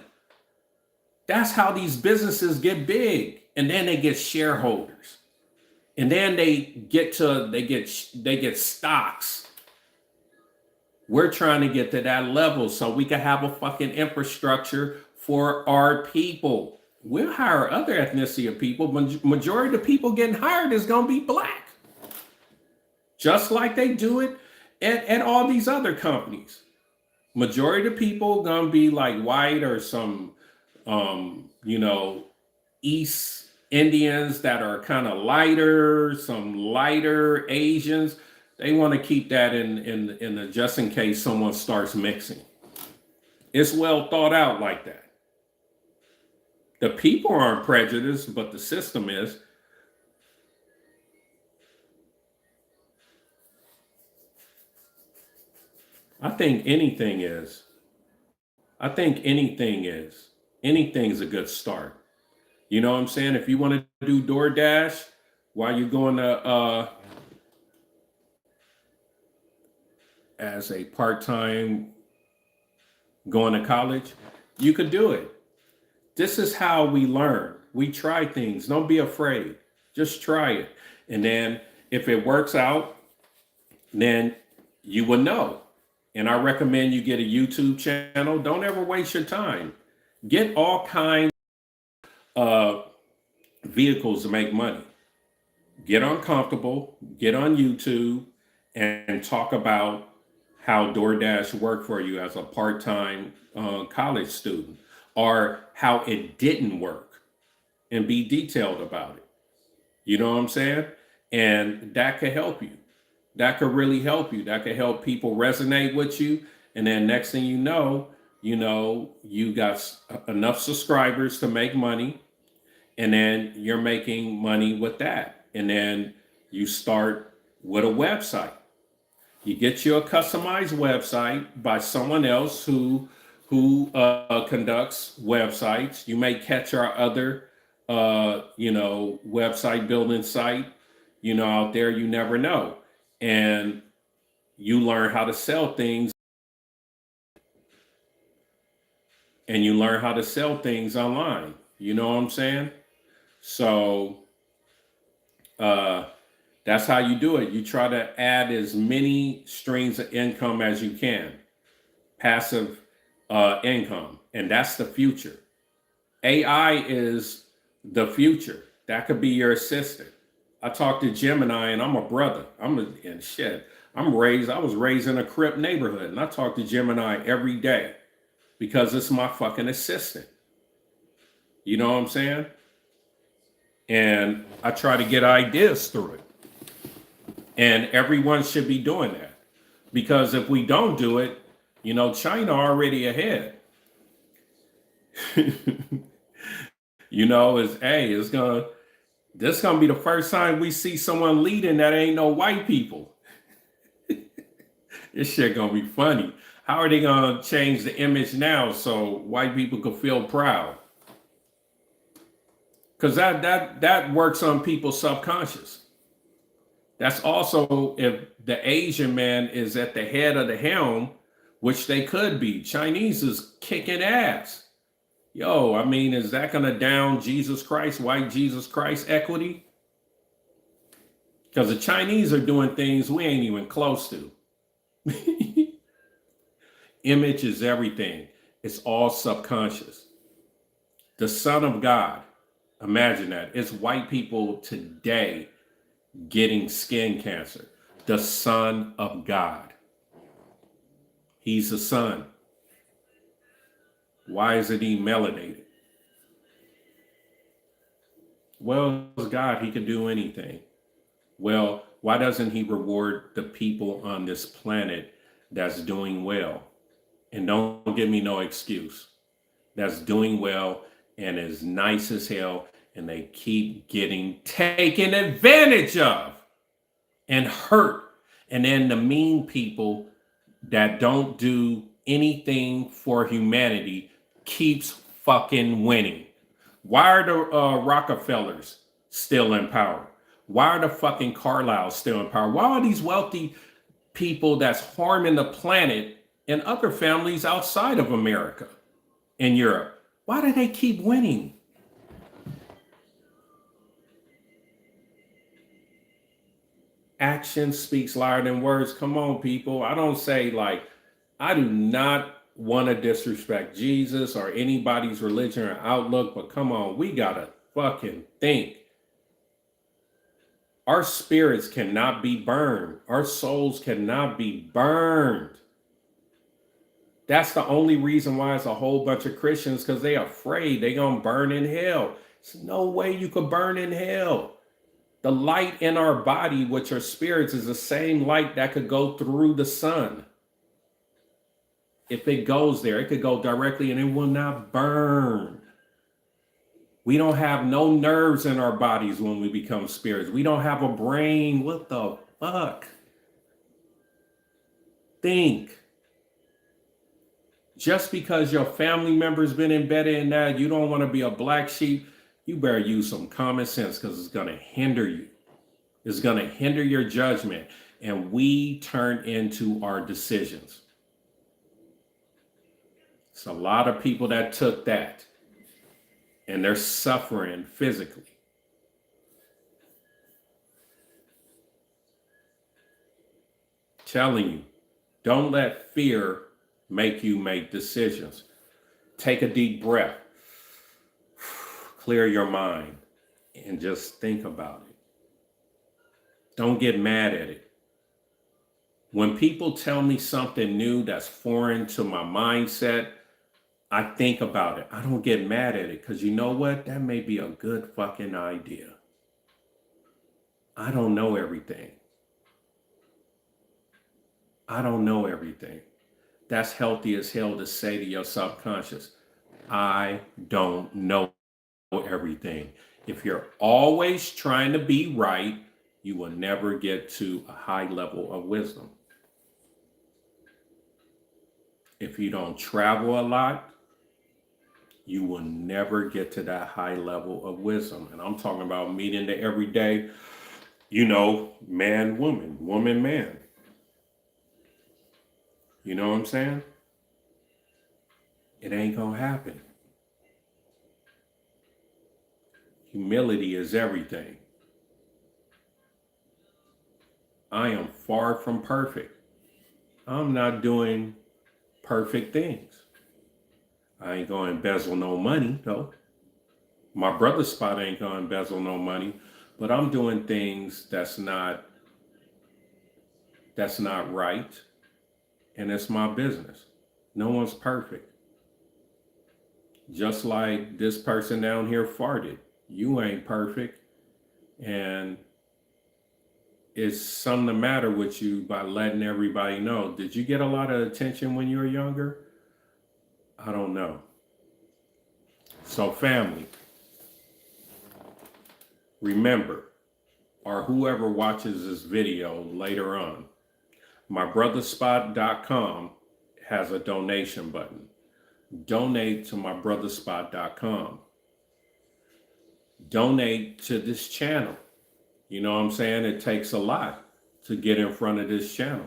That's how these businesses get big. And then they get shareholders. And then they get stocks. We're trying to get to that level so we can have a fucking infrastructure for our people. We'll hire other ethnicity of people, but majority of the people getting hired is going to be black. Just like they do it at all these other companies. Majority of the people going to be like white or some, East Indians that are kind of lighter, some lighter Asians. They want to keep that in the just in case someone starts mixing. It's well thought out like that. The people aren't prejudiced, but the system is. I think anything is. I think anything is. Anything's a good start. You know what I'm saying? If you want to do DoorDash while you're going to as a part-time going to college, you could do it. This is how we learn. We try things. Don't be afraid. Just try it. And then if it works out, then you will know. And I recommend you get a YouTube channel. Don't ever waste your time. Get all kinds of vehicles to make money. Get uncomfortable, get on YouTube, and talk about how DoorDash worked for you as a part-time college student, or how it didn't work, and be detailed about it. You know what I'm saying? And that could help you. That could really help you. That could help people resonate with you. And then next thing you got enough subscribers to make money. And then you're making money with that. And then you start with a website. You get you a customized website by someone else who conducts websites. You may catch our other website building site, out there. You never know. And you learn how to sell things. And you learn how to sell things online. You know what I'm saying? So that's how you do it. You try to add as many streams of income as you can, passive income. And that's the future. AI is the future. That could be your assistant. I talked to Gemini, and I'm a brother. I was raised in a Crip neighborhood, and I talk to Gemini every day because it's my fucking assistant. You know what I'm saying? And I try to get ideas through it. And everyone should be doing that. Because if we don't do it, China already ahead. This gonna be the first time we see someone leading that ain't no white people. This shit gonna be funny. How are they gonna change the image now so white people can feel proud? Because that works on people's subconscious. That's also if the Asian man is at the head of the helm, which they could be. Chinese is kicking ass. Is that going to down Jesus Christ, white Jesus Christ equity? Because the Chinese are doing things we ain't even close to. Image is everything. It's all subconscious. The Son of God, Imagine that. It's white people today getting skin cancer. The Son of God. He's the Son. Why isn't he melanated? Well, it's God. He can do anything. Well, why doesn't he reward the people on this planet that's doing well? And don't give me no excuse. That's doing well and is nice as hell, and they keep getting taken advantage of and hurt. And then the mean people that don't do anything for humanity keeps fucking winning. Why are the Rockefellers still in power? Why are the fucking Carlyles still in power? Why are these wealthy people that's harming the planet and other families outside of America and Europe? Why do they keep winning? Action speaks louder than words. Come on, people. I don't say like, I do not want to disrespect Jesus or anybody's religion or outlook, but come on, we gotta fucking think. Our spirits cannot be burned. Our souls cannot be burned. That's the only reason why it's a whole bunch of Christians, because they're afraid they're gonna burn in hell. There's no way you could burn in hell. The light in our body, which are spirits, is the same light that could go through the sun. If it goes there, it could go directly and it will not burn. We don't have no nerves in our bodies when we become spirits. We don't have a brain. What the fuck? Think. Just because your family member's been embedded in that, you don't want to be a black sheep, you better use some common sense, because it's going to hinder you. It's going to hinder your judgment. And we turn into our decisions. It's a lot of people that took that, and they're suffering physically. Telling you, don't let fear make you make decisions. Take a deep breath. Clear your mind and just think about it. Don't get mad at it. When people tell me something new that's foreign to my mindset, I think about it. I don't get mad at it, because you know what? That may be a good fucking idea. I don't know everything. I don't know everything. That's healthy as hell to say to your subconscious, I don't know everything. If you're always trying to be right, you will never get to a high level of wisdom. If you don't travel a lot, you will never get to that high level of wisdom. And I'm talking about meeting the everyday, man, woman, woman, man. You know what I'm saying? It ain't gonna happen. Humility is everything. I am far from perfect. I'm not doing perfect things. I ain't gonna embezzle no money, though. My brother's spot ain't gonna embezzle no money, but I'm doing things that's not right, and it's my business. No one's perfect. Just like this person down here farted. You ain't perfect, and it's something the matter with you by letting everybody know. Did you get a lot of attention when you were younger? I don't know. So family, remember, or whoever watches this video later on, mybrothespot.com has a donation button. Donate to mybrothespot.com. Donate to this channel. You know what I'm saying? It takes a lot to get in front of this channel.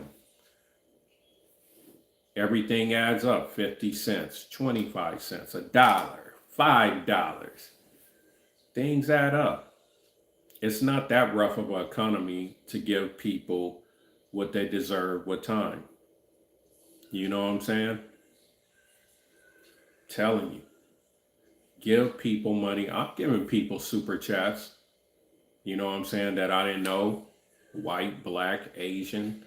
Everything adds up. 50 cents, 25 cents, $1, $5. Things add up. It's not that rough of an economy to give people what they deserve with time. You know what I'm saying? Telling you. give people money. I'm giving people super chats, you know what I'm saying, that I didn't know, white, black, Asian.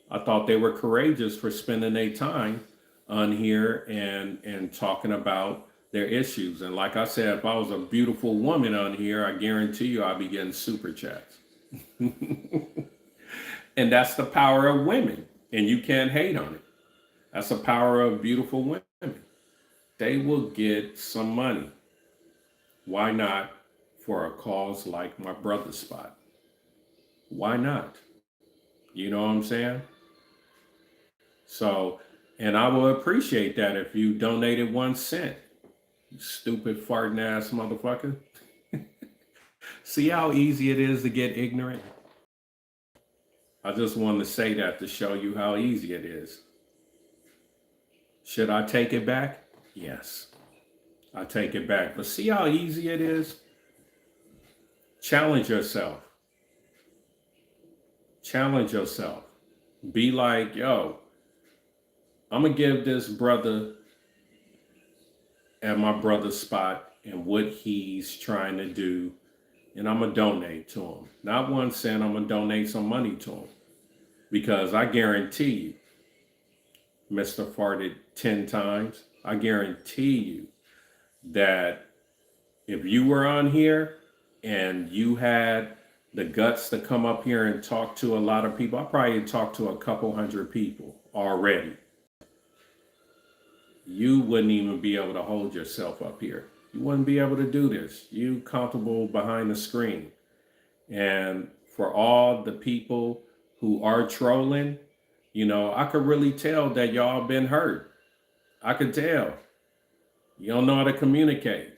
I thought they were courageous for spending their time on here and talking about their issues. And like I said, if I was a beautiful woman on here, I guarantee you I'd be getting super chats. And that's the power of women. And you can't hate on it. That's the power of beautiful women. They will get some money. Why not for a cause like my brother's spot? Why not? You know what I'm saying? So, and I will appreciate that if you donated 1 cent. You stupid farting ass motherfucker. See how easy it is to get ignorant? I just wanted to say that to show you how easy it is. Should I take it back? Yes, I take it back. But see how easy it is? Challenge yourself. Challenge yourself. Be like, yo, I'm going to give this brother at my brother's spot and what he's trying to do, and I'm going to donate to him. Not 1 cent, I'm going to donate some money to him. Because I guarantee you, Mr. Farted 10 times, I guarantee you that if you were on here and you had the guts to come up here and talk to a lot of people, I probably talked to a couple hundred people already. You wouldn't even be able to hold yourself up here. You wouldn't be able to do this. You comfortable behind the screen. And for all the people who are trolling, you know, I could really tell that y'all been hurt. I could tell. You don't know how to communicate.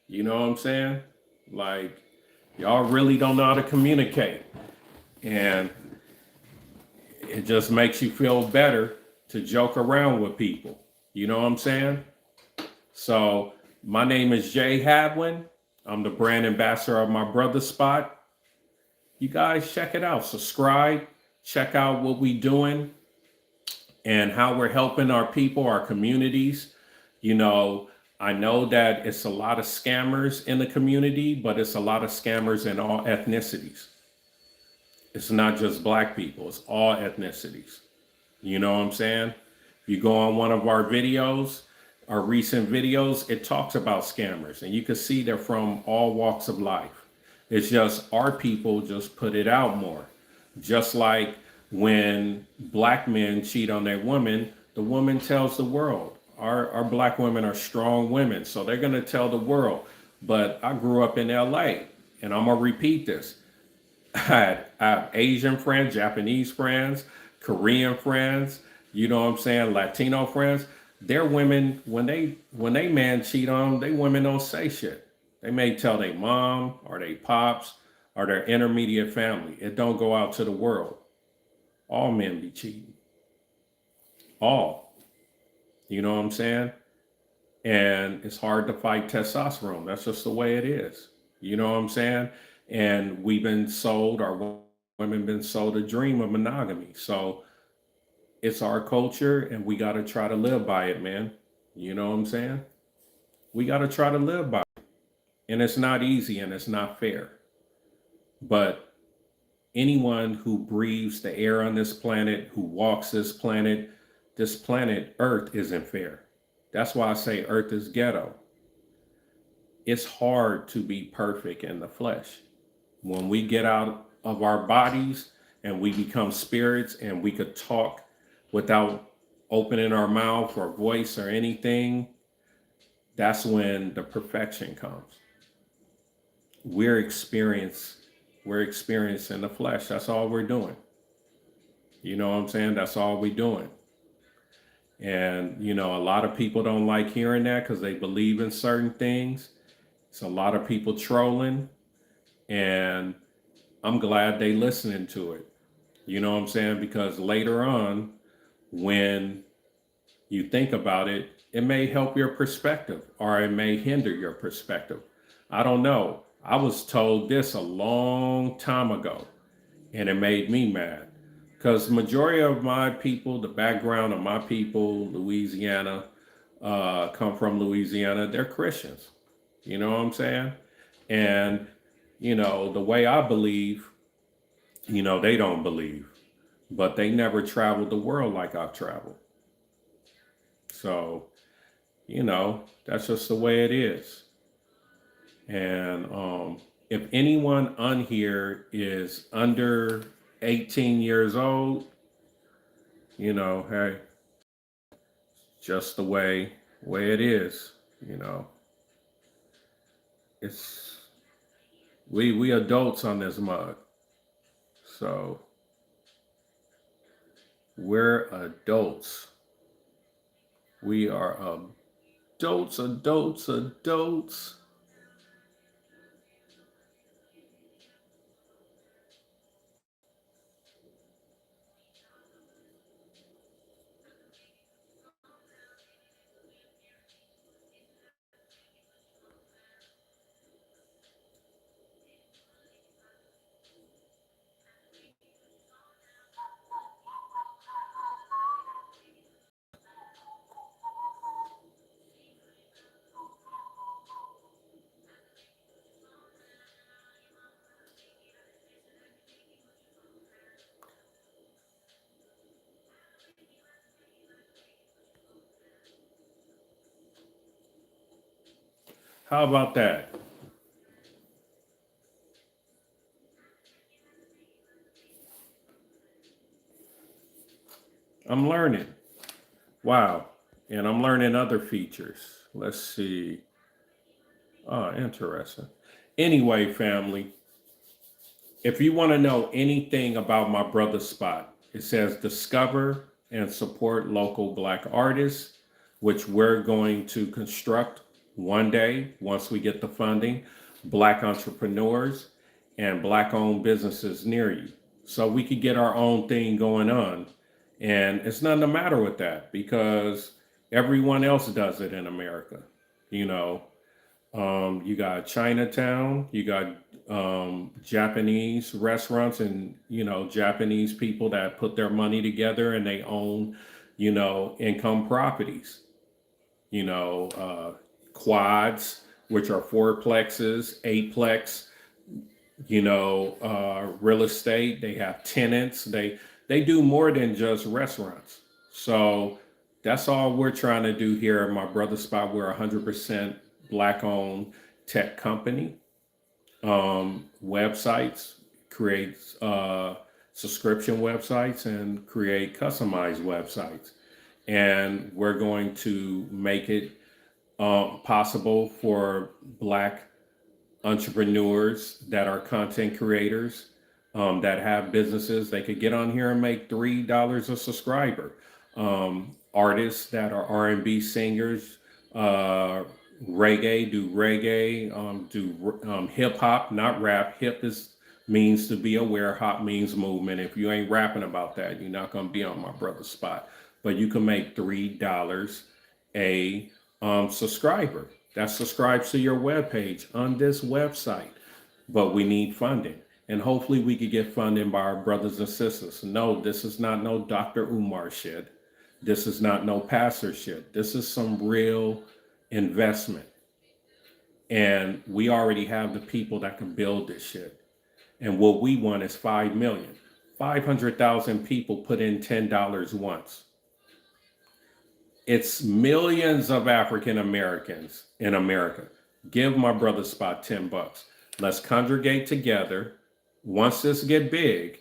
You know what I'm saying? Like, y'all really don't know how to communicate. And it just makes you feel better to joke around with people. You know what I'm saying? So my name is Jay Hadwinn. I'm the brand ambassador of my brother's spot. You guys check it out. Subscribe. Check out what we doing and how we're helping our people, our communities. You know, I know that it's a lot of scammers in the community, but it's a lot of scammers in all ethnicities. It's not just black people, it's all ethnicities. You know what I'm saying? If you go on one of our videos, our recent videos, it talks about scammers, and you can see they're from all walks of life. It's just our people just put it out more. Just like when black men cheat on their women, the woman tells the world. Our black women are strong women, so they're going to tell the world. But I grew up in LA, and I'm going to repeat this. I have Asian friends, Japanese friends, Korean friends, you know what I'm saying, Latino friends. Their women, when they man cheat on them, they women don't say shit. They may tell their mom or their pops or their intermediate family. It don't go out to the world. All men be cheating. All. You know what I'm saying? And it's hard to fight testosterone. That's just the way it is. You know what I'm saying? And we've been sold, our women been sold a dream of monogamy. So it's our culture, and we got to try to live by it, man. You know what I'm saying? We got to try to live by it. And it's not easy, and it's not fair. But anyone who breathes the air on this planet, who walks this planet Earth isn't fair. That's why I say Earth is ghetto. It's hard to be perfect in the flesh. When we get out of our bodies and we become spirits and we could talk without opening our mouth or voice or anything, that's when the perfection comes. We're experiencing the flesh. That's all we're doing. You know what I'm saying? That's all we're doing. And, you know, a lot of people don't like hearing that because they believe in certain things. It's a lot of people trolling, and I'm glad they listening to it. You know what I'm saying? Because later on, when you think about it, it may help your perspective or it may hinder your perspective. I don't know. I was told this a long time ago, and it made me mad. Because the majority of my people, the background of my people, Louisiana, come from Louisiana, they're Christians. You know what I'm saying? And, the way I believe, they don't believe, but they never traveled the world like I've traveled. So, that's just the way it is. And if anyone on here is under 18 years old, hey, just the way it is. You know, it's we adults on this mug, so we're adults. We are adults, adults, adults. How about that? I'm learning. Wow. And I'm learning other features. Let's see. Oh, interesting. Anyway, family, if you want to know anything about my brother Spot, it says discover and support local Black artists, which we're going to construct one day once we get the funding, Black entrepreneurs and Black owned businesses near you. So we could get our own thing going on. And it's nothing the matter with that because everyone else does it in America. You know, you got Chinatown, you got Japanese restaurants and, Japanese people that put their money together and they own, income properties, quads, which are fourplexes, eightplex, real estate. They have tenants. They do more than just restaurants. So that's all we're trying to do here at my brother spot. We're 100% Black owned tech company. Websites, create subscription websites and create customized websites. And we're going to make it possible for Black entrepreneurs that are content creators that have businesses. They could get on here and make $3 a subscriber. Artists that are R&B singers, reggae, do hip hop, not rap. Hip is means to be aware. Hop means movement. If you ain't rapping about that, you're not gonna be on my brother's spot. But you can make $3 a subscriber that subscribes to your webpage on this website. But we need funding. And hopefully we could get funding by our brothers and sisters. No, this is not no Dr. Umar shit. This is not no pastor shit. This is some real investment. And we already have the people that can build this shit. And what we want is 5 million. 500,000 people put in $10 once. It's millions of African Americans in America. Give my brother spot $10. Let's congregate together. Once this get big,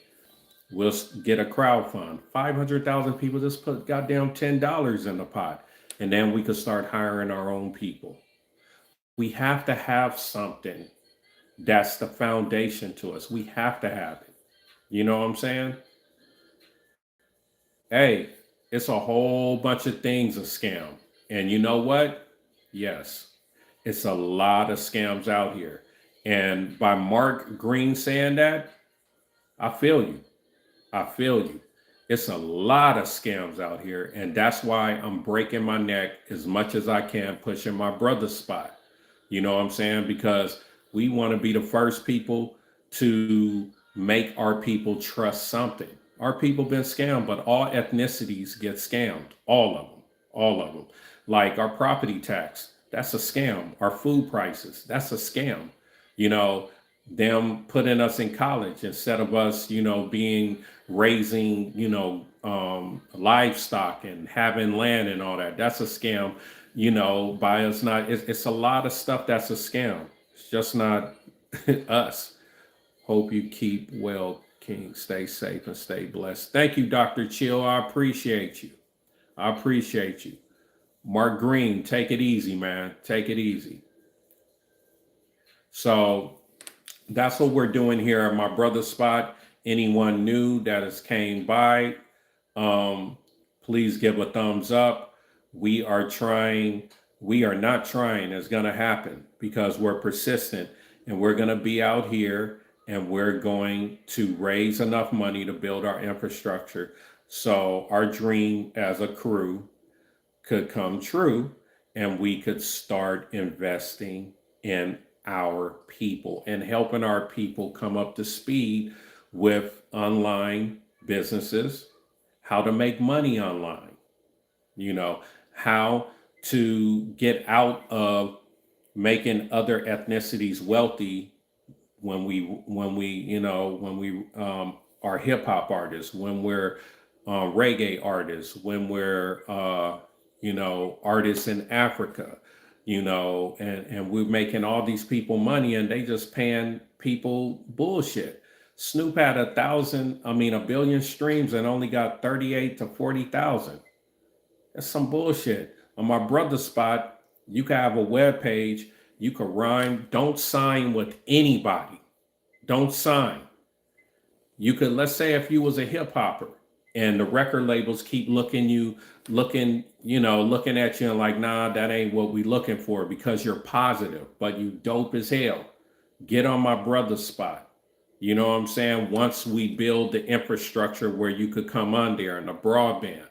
we'll get a crowd fund. 500,000 people just put goddamn $10 in the pot. And then we could start hiring our own people. We have to have something that's the foundation to us. We have to have it. You know what I'm saying? Hey, it's a whole bunch of things a scam. And you know what? Yes, it's a lot of scams out here. And by Mark Green saying that, I feel you. I feel you. It's a lot of scams out here. And that's why I'm breaking my neck as much as I can, pushing my brother's spot. You know what I'm saying? Because we want to be the first people to make our people trust something. Our people been scammed, but all ethnicities get scammed. All of them. All of them. Like our property tax. That's a scam. Our food prices, that's a scam. You know, them putting us in college instead of us, being raising, livestock and having land and all that. That's a scam. By us not. It's a lot of stuff that's a scam. It's just not us. Hope you keep well, King. Stay safe and stay blessed. Thank you, Dr. Chill. I appreciate you. I appreciate you. Mark Green, take it easy, man. Take it easy. So that's what we're doing here at my brother's spot. Anyone new that has came by, please give a thumbs up. We are not trying, it's going to happen because we're persistent, and we're going to be out here and we're going to raise enough money to build our infrastructure so our dream as a crew could come true, and we could start investing in our people and helping our people come up to speed with online businesses, how to make money online, how to get out of making other ethnicities wealthy when we are hip hop artists, when we're reggae artists, when we're artists in Africa, and we're making all these people money and they just paying people bullshit. Snoop had a billion streams and only got 38 to 40,000. That's some bullshit. On my brother's spot, you can have a web page, you can rhyme, don't sign with anybody. Don't sign. You could, let's say if you was a hip hopper and the record labels keep looking at you and like, nah, that ain't what we looking for because you're positive, but you dope as hell. Get on my brother's spot. You know what I'm saying? Once we build the infrastructure where you could come on there and the broadband,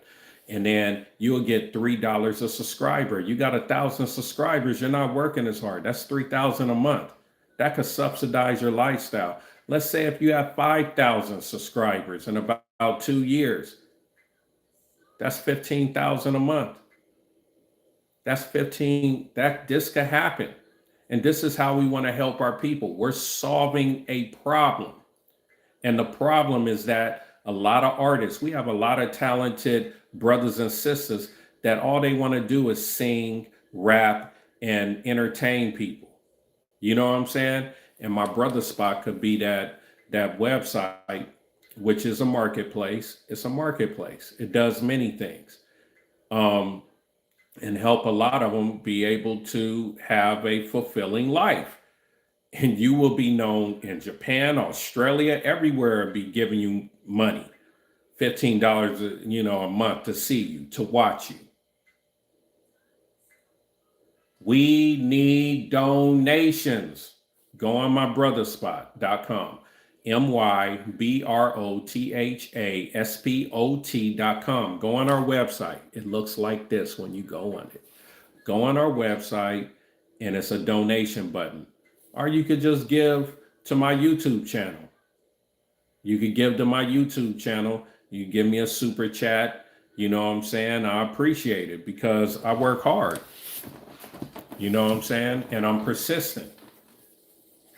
and then you'll get $3 a subscriber. You got 1,000 subscribers, you're not working as hard. That's 3,000 a month. That could subsidize your lifestyle. Let's say if you have 5,000 subscribers in about 2 years, that's 15,000 a month. That's 15, this could happen. And this is how we want to help our people. We're solving a problem. And the problem is that a lot of artists, we have a lot of talented brothers and sisters that all they want to do is sing, rap, and entertain people. You know what I'm saying? And my brother's spot could be that website, which is a marketplace. It's a marketplace. It does many things. And help a lot of them be able to have a fulfilling life. And you will be known in Japan, Australia, everywhere, and be giving you money, $15, a month to see you, to watch you. We need donations. Go on mybrotherspot.com, MYBROTHASPOT.com. Go on our website. It looks like this when you go on it. Go on our website and it's a donation button. Or you could just give to my YouTube channel. You could give to my YouTube channel. You give me a super chat. You know what I'm saying? I appreciate it because I work hard. You know what I'm saying? And I'm persistent.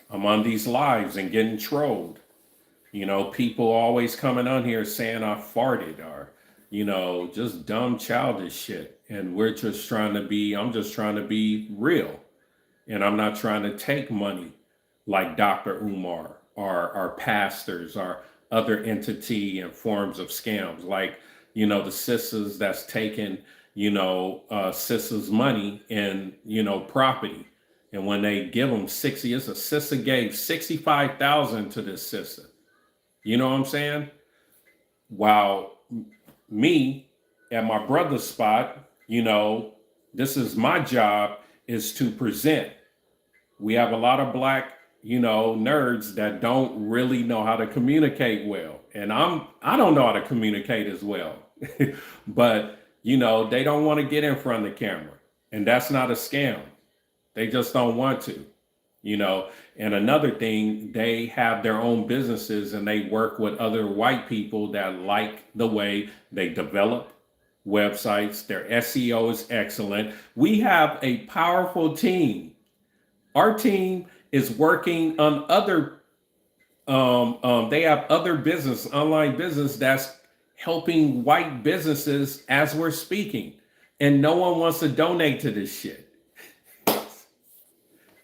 I'm on these lives and getting trolled. People always coming on here saying I farted or, just dumb childish shit. And I'm just trying to be real. And I'm not trying to take money like Dr. Umar or our pastors or other entity and forms of scams. Like, the sisters that's taking, sisters' money and, property. And when they give them 60, it's a sister gave 65,000 to this sister. You know what I'm saying? While me at my brother's spot, this is my job is to present. We have a lot of black, nerds that don't really know how to communicate well. And I don't know how to communicate as well. But, they don't want to get in front of the camera. And that's not a scam. They just don't want to, And another thing, they have their own businesses and they work with other white people that like the way they develop, websites. Their SEO is excellent. We have a powerful team. Our team is working on other, they have other business, online business that's helping white businesses as we're speaking. And no one wants to donate to this shit.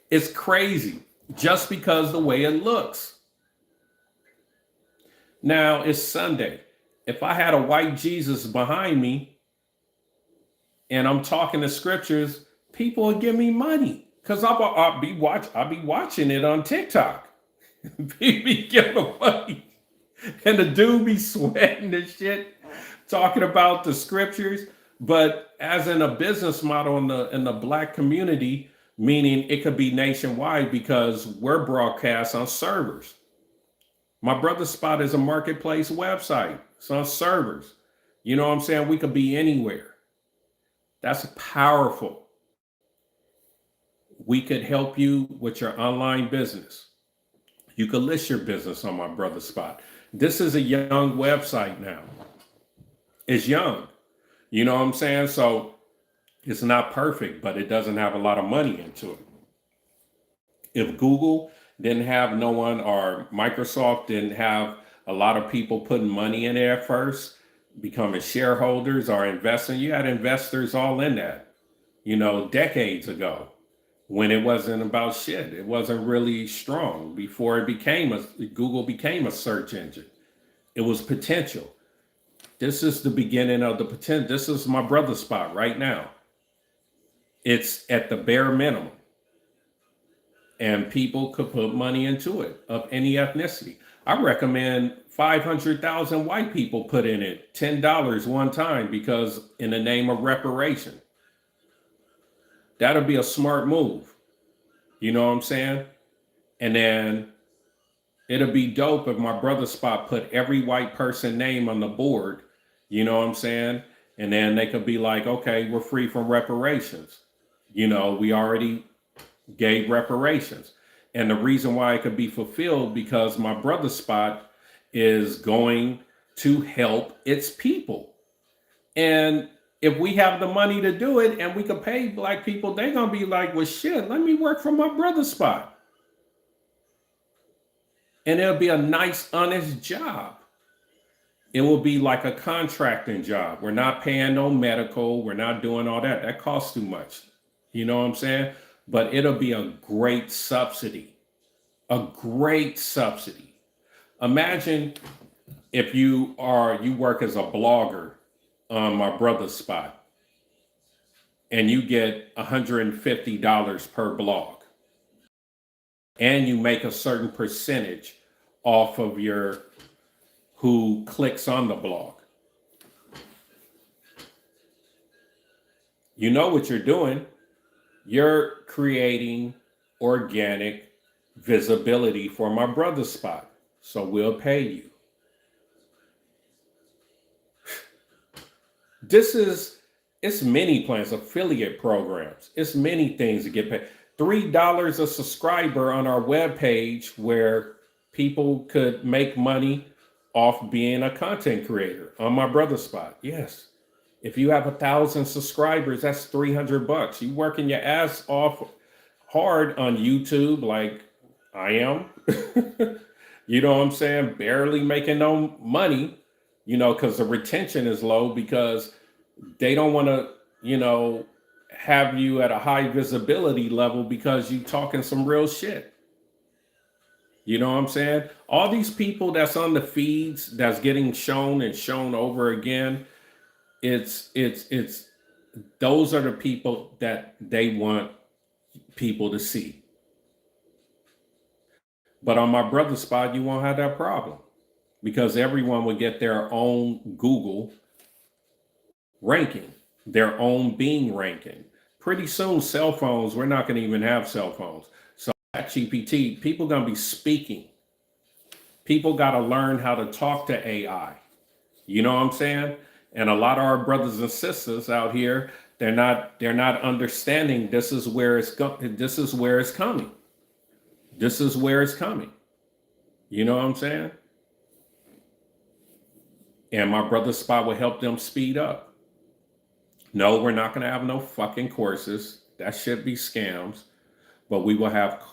It's crazy just because the way it looks. Now it's Sunday. If I had a white Jesus behind me and I'm talking the scriptures, people would give me money because I'll be watching it on TikTok. People be giving money, and the dude be sweating and shit, talking about the scriptures. But as in a business model in the black community, meaning it could be nationwide because we're broadcast on servers. My Brother Spot is a marketplace website. It's on servers. You know what I'm saying? We could be anywhere. That's powerful. We could help you with your online business. You could list your business on My Brother Spot. This is a young website now. It's young. You know what I'm saying? So it's not perfect, but it doesn't have a lot of money into it. If Google didn't have no one, or Microsoft didn't have a lot of people putting money in there first, becoming shareholders or investing, you had investors all in that, decades ago when it wasn't about shit. It wasn't really strong before Google became a search engine. It was potential. This is the beginning of the potential. This is My Brother Spot right now. It's at the bare minimum. And people could put money into it of any ethnicity. I recommend 500,000 white people put in it $10 one time, because in the name of reparation. That'll be a smart move. You know what I'm saying? And then it'll be dope if My Brother Spot put every white person name on the board. You know what I'm saying? And then they could be like, okay, we're free from reparations. We already gave reparations. And the reason why it could be fulfilled, because My Brother Spot is going to help its people. And if we have the money to do it and we can pay black people, they're going to be like, well, shit, let me work for My Brother Spot. And it'll be a nice, honest job. It will be like a contracting job. We're not paying no medical. We're not doing all that. That costs too much. You know what I'm saying? But it'll be a great subsidy. A great subsidy. Imagine if you work as a blogger on My Brother Spot and you get $150 per blog, and you make a certain percentage off of who clicks on the blog. You know what you're doing. You're creating organic visibility for My Brother Spot. So we'll pay you. It's many plans, affiliate programs. It's many things to get paid. $3 a subscriber on our webpage, where people could make money off being a content creator on My Brother Spot. Yes. If you have 1,000 subscribers, that's $300. You working your ass off hard on YouTube, like I am. You know what I'm saying? Barely making no money, because the retention is low, because they don't want to, have you at a high visibility level because you talking some real shit. You know what I'm saying? All these people that's on the feeds that's getting shown and shown over again, it's those are the people that they want people to see. But on My Brother Spot, you won't have that problem, because everyone would get their own Google ranking, their own Bing ranking. Pretty soon, cell phones, we're not going to even have cell phones. So ChatGPT, people going to be speaking. People got to learn how to talk to AI. You know what I'm saying? And a lot of our brothers and sisters out here, they're not understanding this is where it's coming. This is where it's coming. You know what I'm saying? And My Brother Spot will help them speed up. No, we're not going to have no fucking courses. That should be scams. But we will have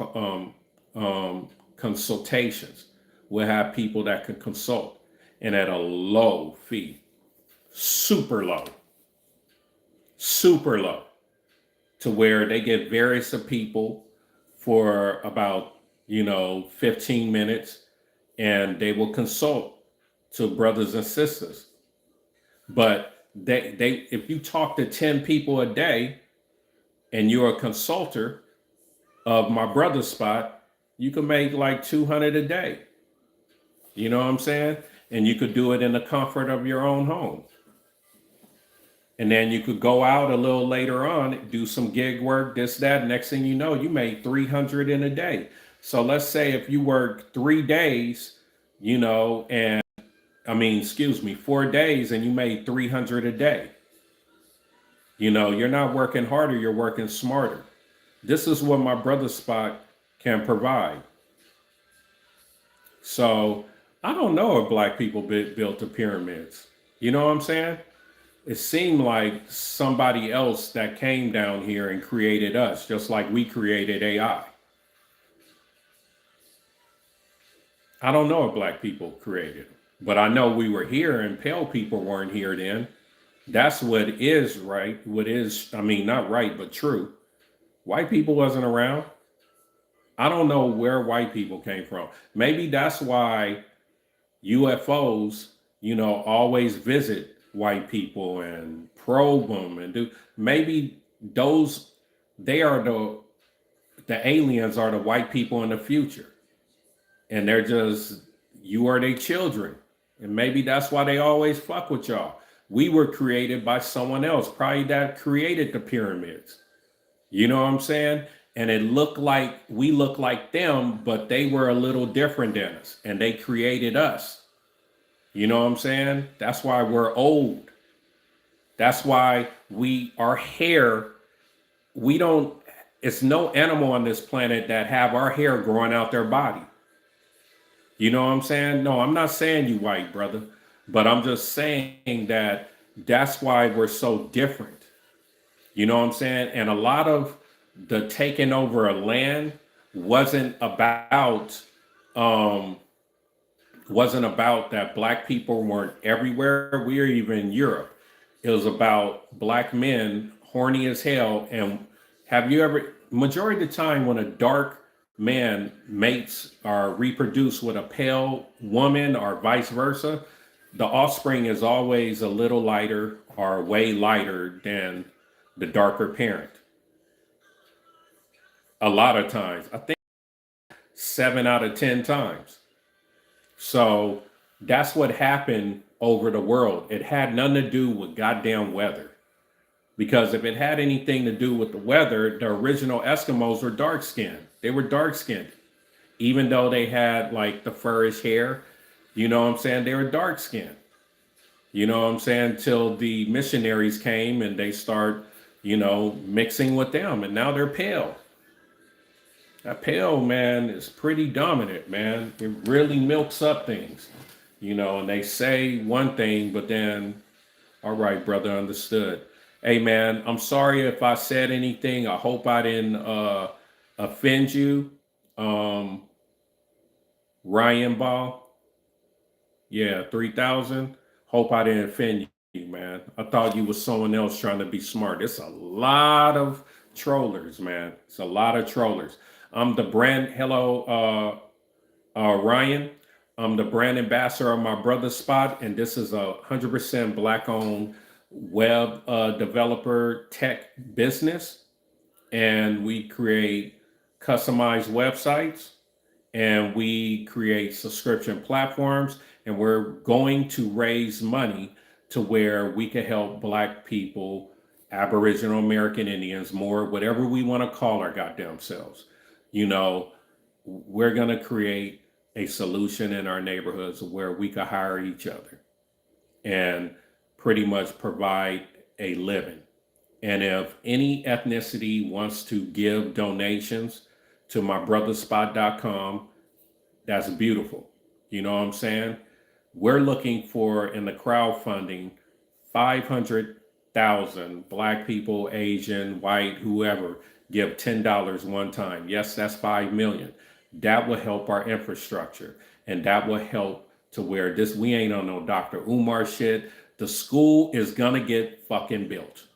consultations. We'll have people that can consult and at a low fee, super low, super low, to where they get various of people for about 15 minutes, and they will consult to brothers and sisters. But they if you talk to 10 people a day and you're a consulter of my brother's spot, you can make like 200 a day. You know what I'm saying? And you could do it in the comfort of your own home. And then you could go out a little later on, do some gig work, this, that. Next thing you know, you made 300 in a day. So let's say if you work 3 days, and excuse me, 4 days, and you made 300 a day. You're not working harder, you're working smarter. This is what my brother's spot can provide. So I don't know if black people built the pyramids. You know what I'm saying? It seemed like somebody else that came down here and created us, just like we created AI. I don't know if black people created, but I know we were here and pale people weren't here then. That's what is right. What is, not right, but true. White people wasn't around. I don't know where white people came from. Maybe that's why UFOs, always visit white people and probe them and do. Maybe those they are the aliens are the white people in the future, and they're just you are their children, and maybe that's why they always fuck with y'all. We were created by someone else, probably that created the pyramids. You know what I'm saying? And it looked like we look like them, but they were a little different than us, and they created us. You know what I'm saying? That's why we're old. That's why our hair, we don't, it's no animal on this planet that have our hair growing out their body. You know what I'm saying? No, I'm not saying you white, brother, but I'm just saying that that's why we're so different. You know what I'm saying? And a lot of the taking over of land wasn't about um that black people weren't everywhere. We were even in Europe. It was about black men horny as hell. And have you ever, majority of the time when a dark man mates or reproduce with a pale woman or vice versa, the offspring is always a little lighter or way lighter than the darker parent. A lot of times, I think 7 out of 10 times. So that's what happened over the world. It had nothing to do with goddamn weather. Because if it had anything to do with the weather, the original Eskimos were dark skinned. They were dark skinned. Even though they had like the furrish hair, you know what I'm saying? They were dark skinned. You know what I'm saying? Till the missionaries came and they start, mixing with them. And now they're pale. That pale, man, is pretty dominant, man. It really milks up things, and they say one thing, but then, all right, brother, understood. Hey, man, I'm sorry if I said anything. I hope I didn't offend you. Um, Ryan Ball, yeah, 3,000. Hope I didn't offend you, man. I thought you was someone else trying to be smart. It's a lot of trollers, man. It's a lot of trollers. I'm the brand. Hello, Ryan. I'm the brand ambassador of my brother's spot, and this is 100% black-owned web developer tech business. And we create customized websites, and we create subscription platforms, and we're going to raise money to where we can help black people, Aboriginal American Indians, more, whatever we want to call our goddamn selves. We're going to create a solution in our neighborhoods where we can hire each other and pretty much provide a living. And if any ethnicity wants to give donations to mybrotherspot.com, that's beautiful. You know what I'm saying? We're looking for in the crowdfunding $500,000 1,000 black people, Asian, white, whoever, give $10 one time. Yes, that's 5 million. That will help our infrastructure, and that will help to where this, we ain't on no Dr. Umar shit. The school is gonna get fucking built.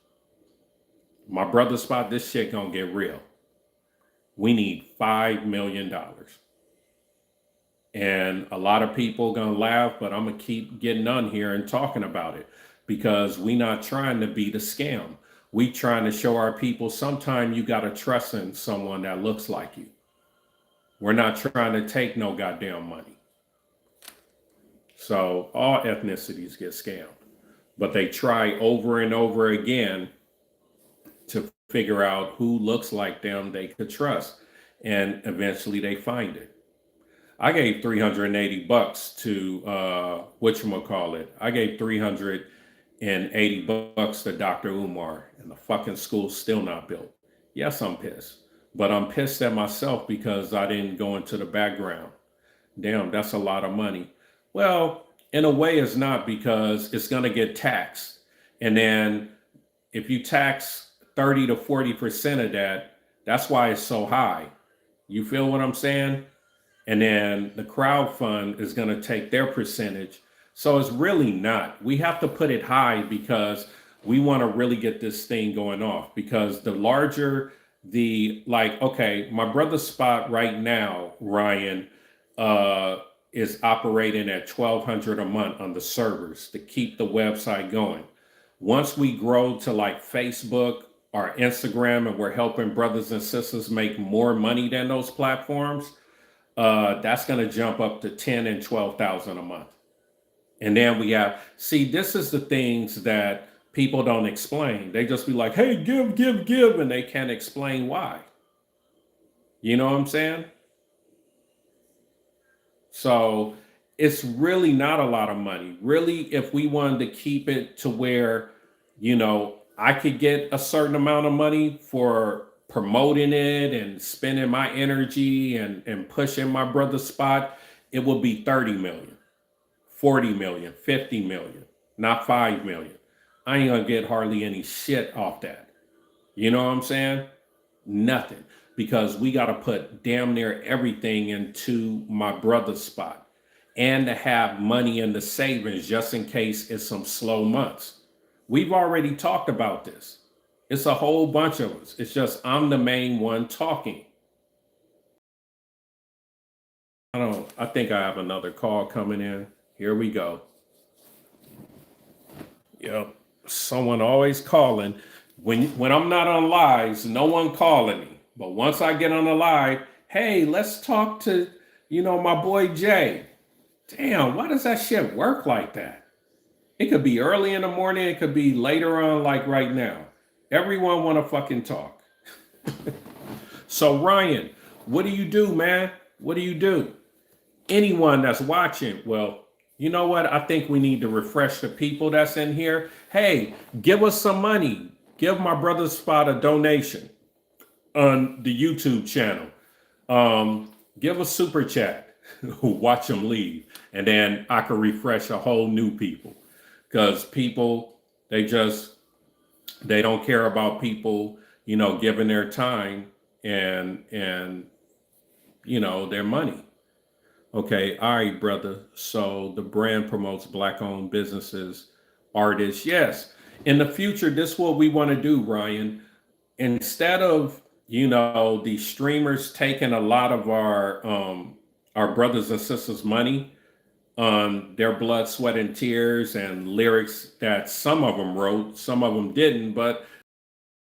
My brother spot, this shit gonna get real. We need $5 million. And a lot of people gonna laugh, but I'm gonna keep getting on here and talking about it, because we not trying to be the scam. We trying to show our people sometimes you gotta trust in someone that looks like you. We're not trying to take no goddamn money. So all ethnicities get scammed, but they try over and over again to figure out who looks like them they could trust. And eventually they find it. I gave $380 to whatchamacallit. I gave $380 to Dr. Umar, and the fucking school's still not built. Yes, I'm pissed. But I'm pissed at myself because I didn't go into the background. Damn, that's a lot of money. Well, in a way it's not, because it's gonna get taxed. And then if you tax 30 to 40% of that, that's why it's so high. You feel what I'm saying? And then the crowd fund is going to take their percentage. So it's really not. We have to put it high because we want to really get this thing going off. Because the larger the, like, okay, my brother's spot right now, Ryan, is operating at $1,200 a month on the servers to keep the website going. Once we grow to like Facebook or Instagram, and we're helping brothers and sisters make more money than those platforms, that's going to jump up to 10 and 12,000 a month. And then we have, see, this is the things that people don't explain. They just be like, hey, give, and they can't explain why. You know what I'm saying? So it's really not a lot of money. Really, if we wanted to keep it to where, you know, I could get a certain amount of money for promoting it and spending my energy and pushing my brother's spot, it would be 30 million, 40 million, 50 million, not 5 million. I ain't gonna get hardly any shit off that. You know what I'm saying? Nothing. Because we got to put damn near everything into my brother's spot, and to have money in the savings just in case it's some slow months. We've already talked about this. It's a whole bunch of us. It's just I'm the main one talking. I think I have another call coming in. Here we go. Yep. Someone always calling. When I'm not on lives, no one calling me. But once I get on the live, hey, let's talk to, my boy Jay. Damn, why does that shit work like that? It could be early in the morning. It could be later on, like right now. Everyone want to fucking talk. So Ryan, what do you do, man? What do you do? Anyone that's watching, well, you know what? I think we need to refresh the people that's in here. Hey, give us some money. Give my brother's spot a donation on the YouTube channel. Give a super chat. Watch them leave. And then I can refresh a whole new people. Because people, they don't care about people, giving their time and their money. Okay, all right, brother. So the brand promotes Black-owned businesses, artists. Yes. In the future, this is what we want to do, Ryan. Instead of, the streamers taking a lot of our brothers and sisters' money on their blood, sweat, and tears and lyrics that some of them wrote, some of them didn't, but,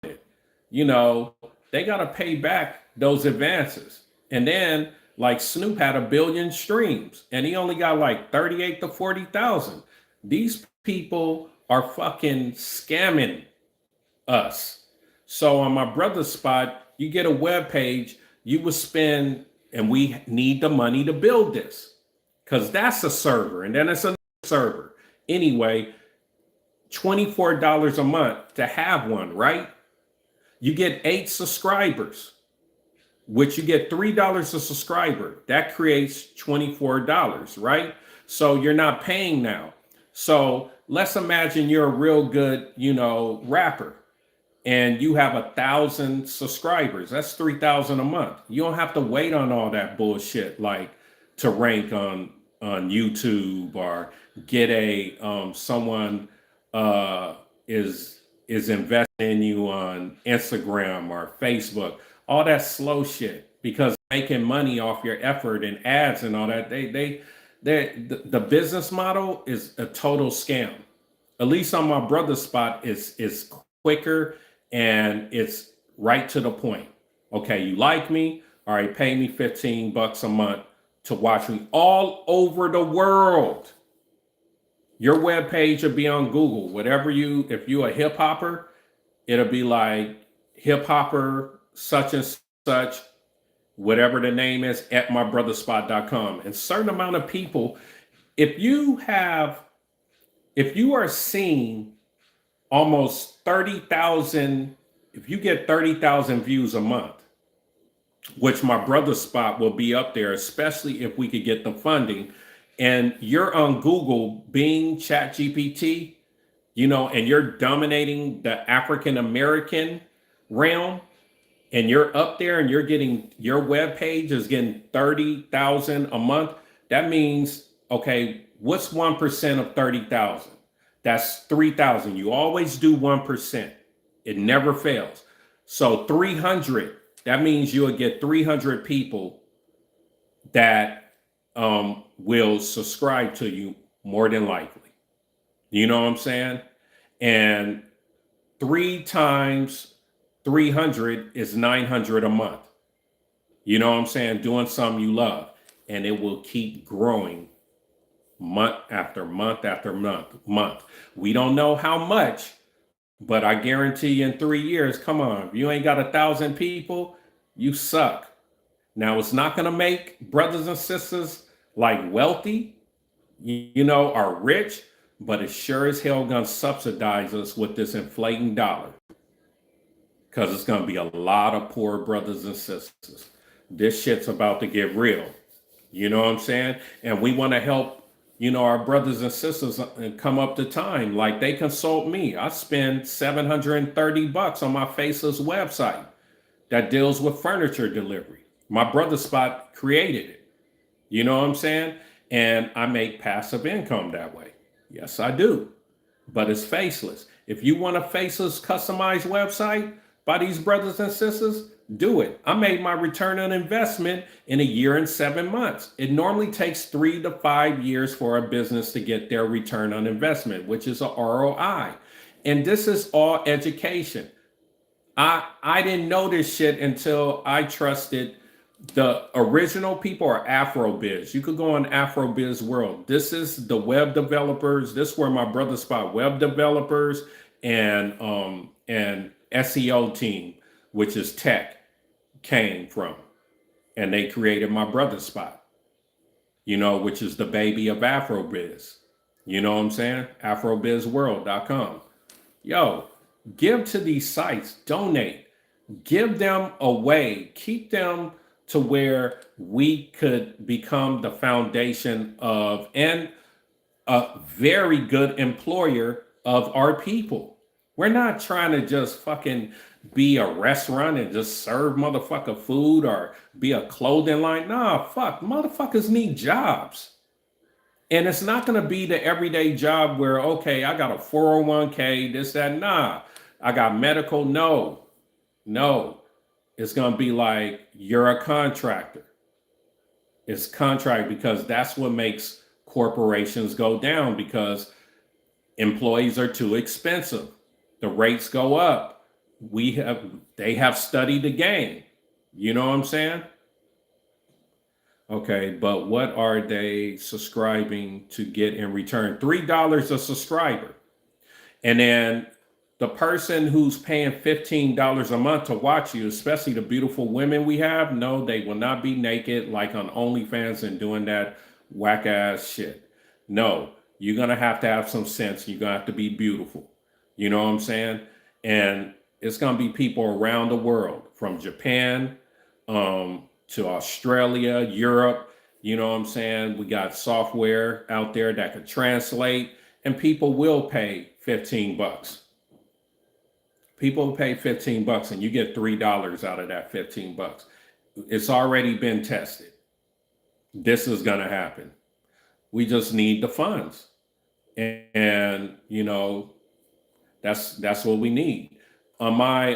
they got to pay back those advances. And then, like Snoop had 1 billion streams and he only got like 38 to 40,000. These people are fucking scamming us. So on my brother's spot, you get a web page, you would spend, and we need the money to build this because that's a server and then it's another server. Anyway, $24 a month to have one, right? You get 8 subscribers, which you get $3 a subscriber. That creates $24, right? So you're not paying now. So let's imagine you're a real good, rapper, and you have 1,000 subscribers. That's 3,000 a month. You don't have to wait on all that bullshit like to rank on YouTube or get a someone uh is investing in you on Instagram or Facebook. All that slow shit because making money off your effort and ads and all that. The business model is a total scam. At least on my brother's spot, is quicker and it's right to the point. Okay, you like me? All right, pay me $15 a month to watch me all over the world. Your web page will be on Google. If you a hip hopper, it'll be like hip hopper such and such, whatever the name is, at mybrotherspot.com. And certain amount of people, if you are seeing almost 30,000, if you get 30,000 views a month, which my brother's spot will be up there, especially if we could get the funding, and you're on Google, Bing, Chat GPT, and you're dominating the African American realm, and you're up there and you're getting, your web page is getting 30,000 a month. That means, okay, what's 1% of 30,000? That's 3,000. You always do 1%. It never fails. So 300, that means you'll get 300 people that will subscribe to you more than likely. You know what I'm saying? And 3 times 300 is 900 a month. You know what I'm saying? Doing something you love. And it will keep growing month after month after month. We don't know how much, but I guarantee you in 3 years, come on, if you ain't got 1,000 people, you suck. Now, it's not going to make brothers and sisters like wealthy, are rich, but it's sure as hell going to subsidize us with this inflating dollar because it's going to be a lot of poor brothers and sisters. This shit's about to get real. You know what I'm saying? And we want to help, our brothers and sisters come up to time. Like they consult me. I spend $730 on my Faceless website that deals with furniture delivery. My brother's spot created it. You know what I'm saying? And I make passive income that way. Yes, I do. But it's faceless. If you want a faceless customized website by these brothers and sisters, do it. I made my return on investment in 1 year and 7 months. It normally takes 3 to 5 years for a business to get their return on investment, which is a ROI. And this is all education. I didn't know this shit until I trusted the original people are Afrobiz. You could go on Afrobiz World. This is the web developers. This is where my brother spot web developers and SEO team, which is tech, came from. And they created my brother spot, which is the baby of Afrobiz. You know what I'm saying? Afrobizworld.com. Yo, give to these sites, donate, give them away, keep them to where we could become the foundation of and a very good employer of our people. We're not trying to just fucking be a restaurant and just serve motherfucker food or be a clothing line. Nah, fuck, motherfuckers need jobs. And it's not going to be the everyday job where, okay, I got a 401k, this, that. Nah, I got medical. No. It's going to be like you're a contractor. It's contract because that's what makes corporations go down because employees are too expensive. The rates go up. They have studied the game. You know what I'm saying? Okay, but what are they subscribing to get in return? $3 a subscriber. And then the person who's paying $15 a month to watch you, especially the beautiful women we have, no, they will not be naked like on OnlyFans and doing that whack ass shit. No, you're going to have some sense. You're going to have to be beautiful. You know what I'm saying? And it's going to be people around the world from Japan to Australia, Europe. You know what I'm saying? We got software out there that could translate. and people will pay 15 bucks. People will pay 15 bucks and you get $3 out of that 15 bucks. It's already been tested. This is going to happen. We just need the funds. And you know, that's what we need. On my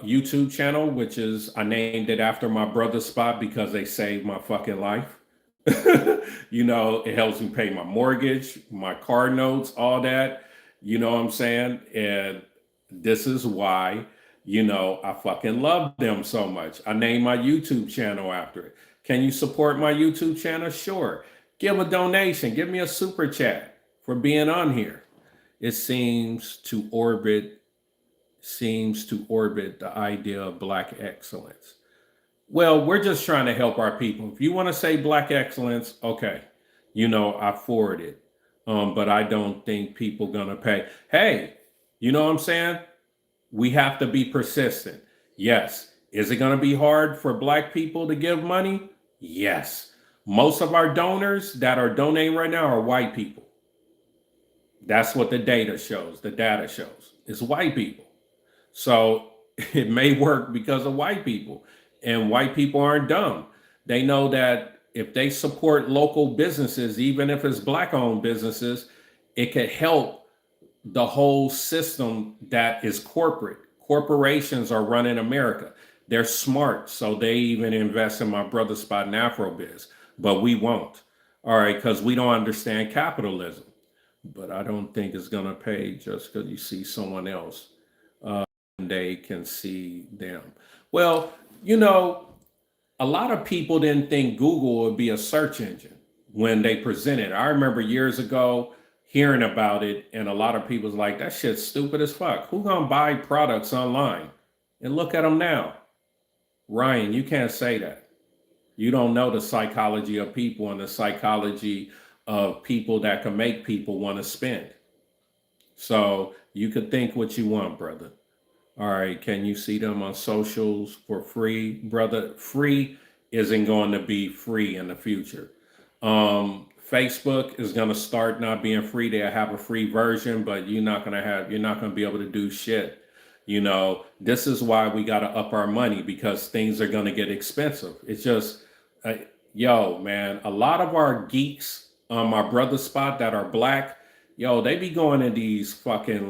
YouTube channel, which is I named it after my brother's spot because they saved my fucking life. You know, it helps me pay my mortgage, my car notes, all that. You know what I'm saying? And this is why, you know, I fucking love them so much. I named my YouTube channel after it. Can you support my YouTube channel? Sure. Give a donation. Give me a super chat for being on here. It seems to orbit the idea of Black excellence. Well, we're just trying to help our people. If you want to say Black excellence, okay, you know, I forward it. But I don't think people gonna pay. Hey, you know what I'm saying? We have to be persistent. Yes. Is it gonna be hard for Black people to give money? Yes. Most of our donors that are donating right now are white people. That's what the data shows. The data shows. It's white people. So it may work because of white people. And white people aren't dumb. They know that if they support local businesses, even if it's Black owned businesses, it could help the whole system that is corporate. Corporations are running America. They're smart. So they even invest in my brother's spot in Afrobiz, but we won't. All right, because we don't understand capitalism. But I don't think it's going to pay just because you see someone else. They can see them. Well, you know, a lot of people didn't think Google would be a search engine when they presented. I remember years ago hearing about it, and a lot of people was like, that shit's stupid as fuck. Who gonna buy products online? And look at them now. Ryan, you can't say that. You don't know the psychology of people and the psychology of people that can make people want to spend. So you could think what you want, brother. All right, can you see them on socials for free, brother? Free isn't going to be free in the future. Facebook is going to start not being free. They have a free version, but you're not going to be able to do shit. You know, this is why we got to up our money because things are going to get expensive. It's just, yo, man, a lot of our geeks on my brother's spot that are Black, yo, they be going to these fucking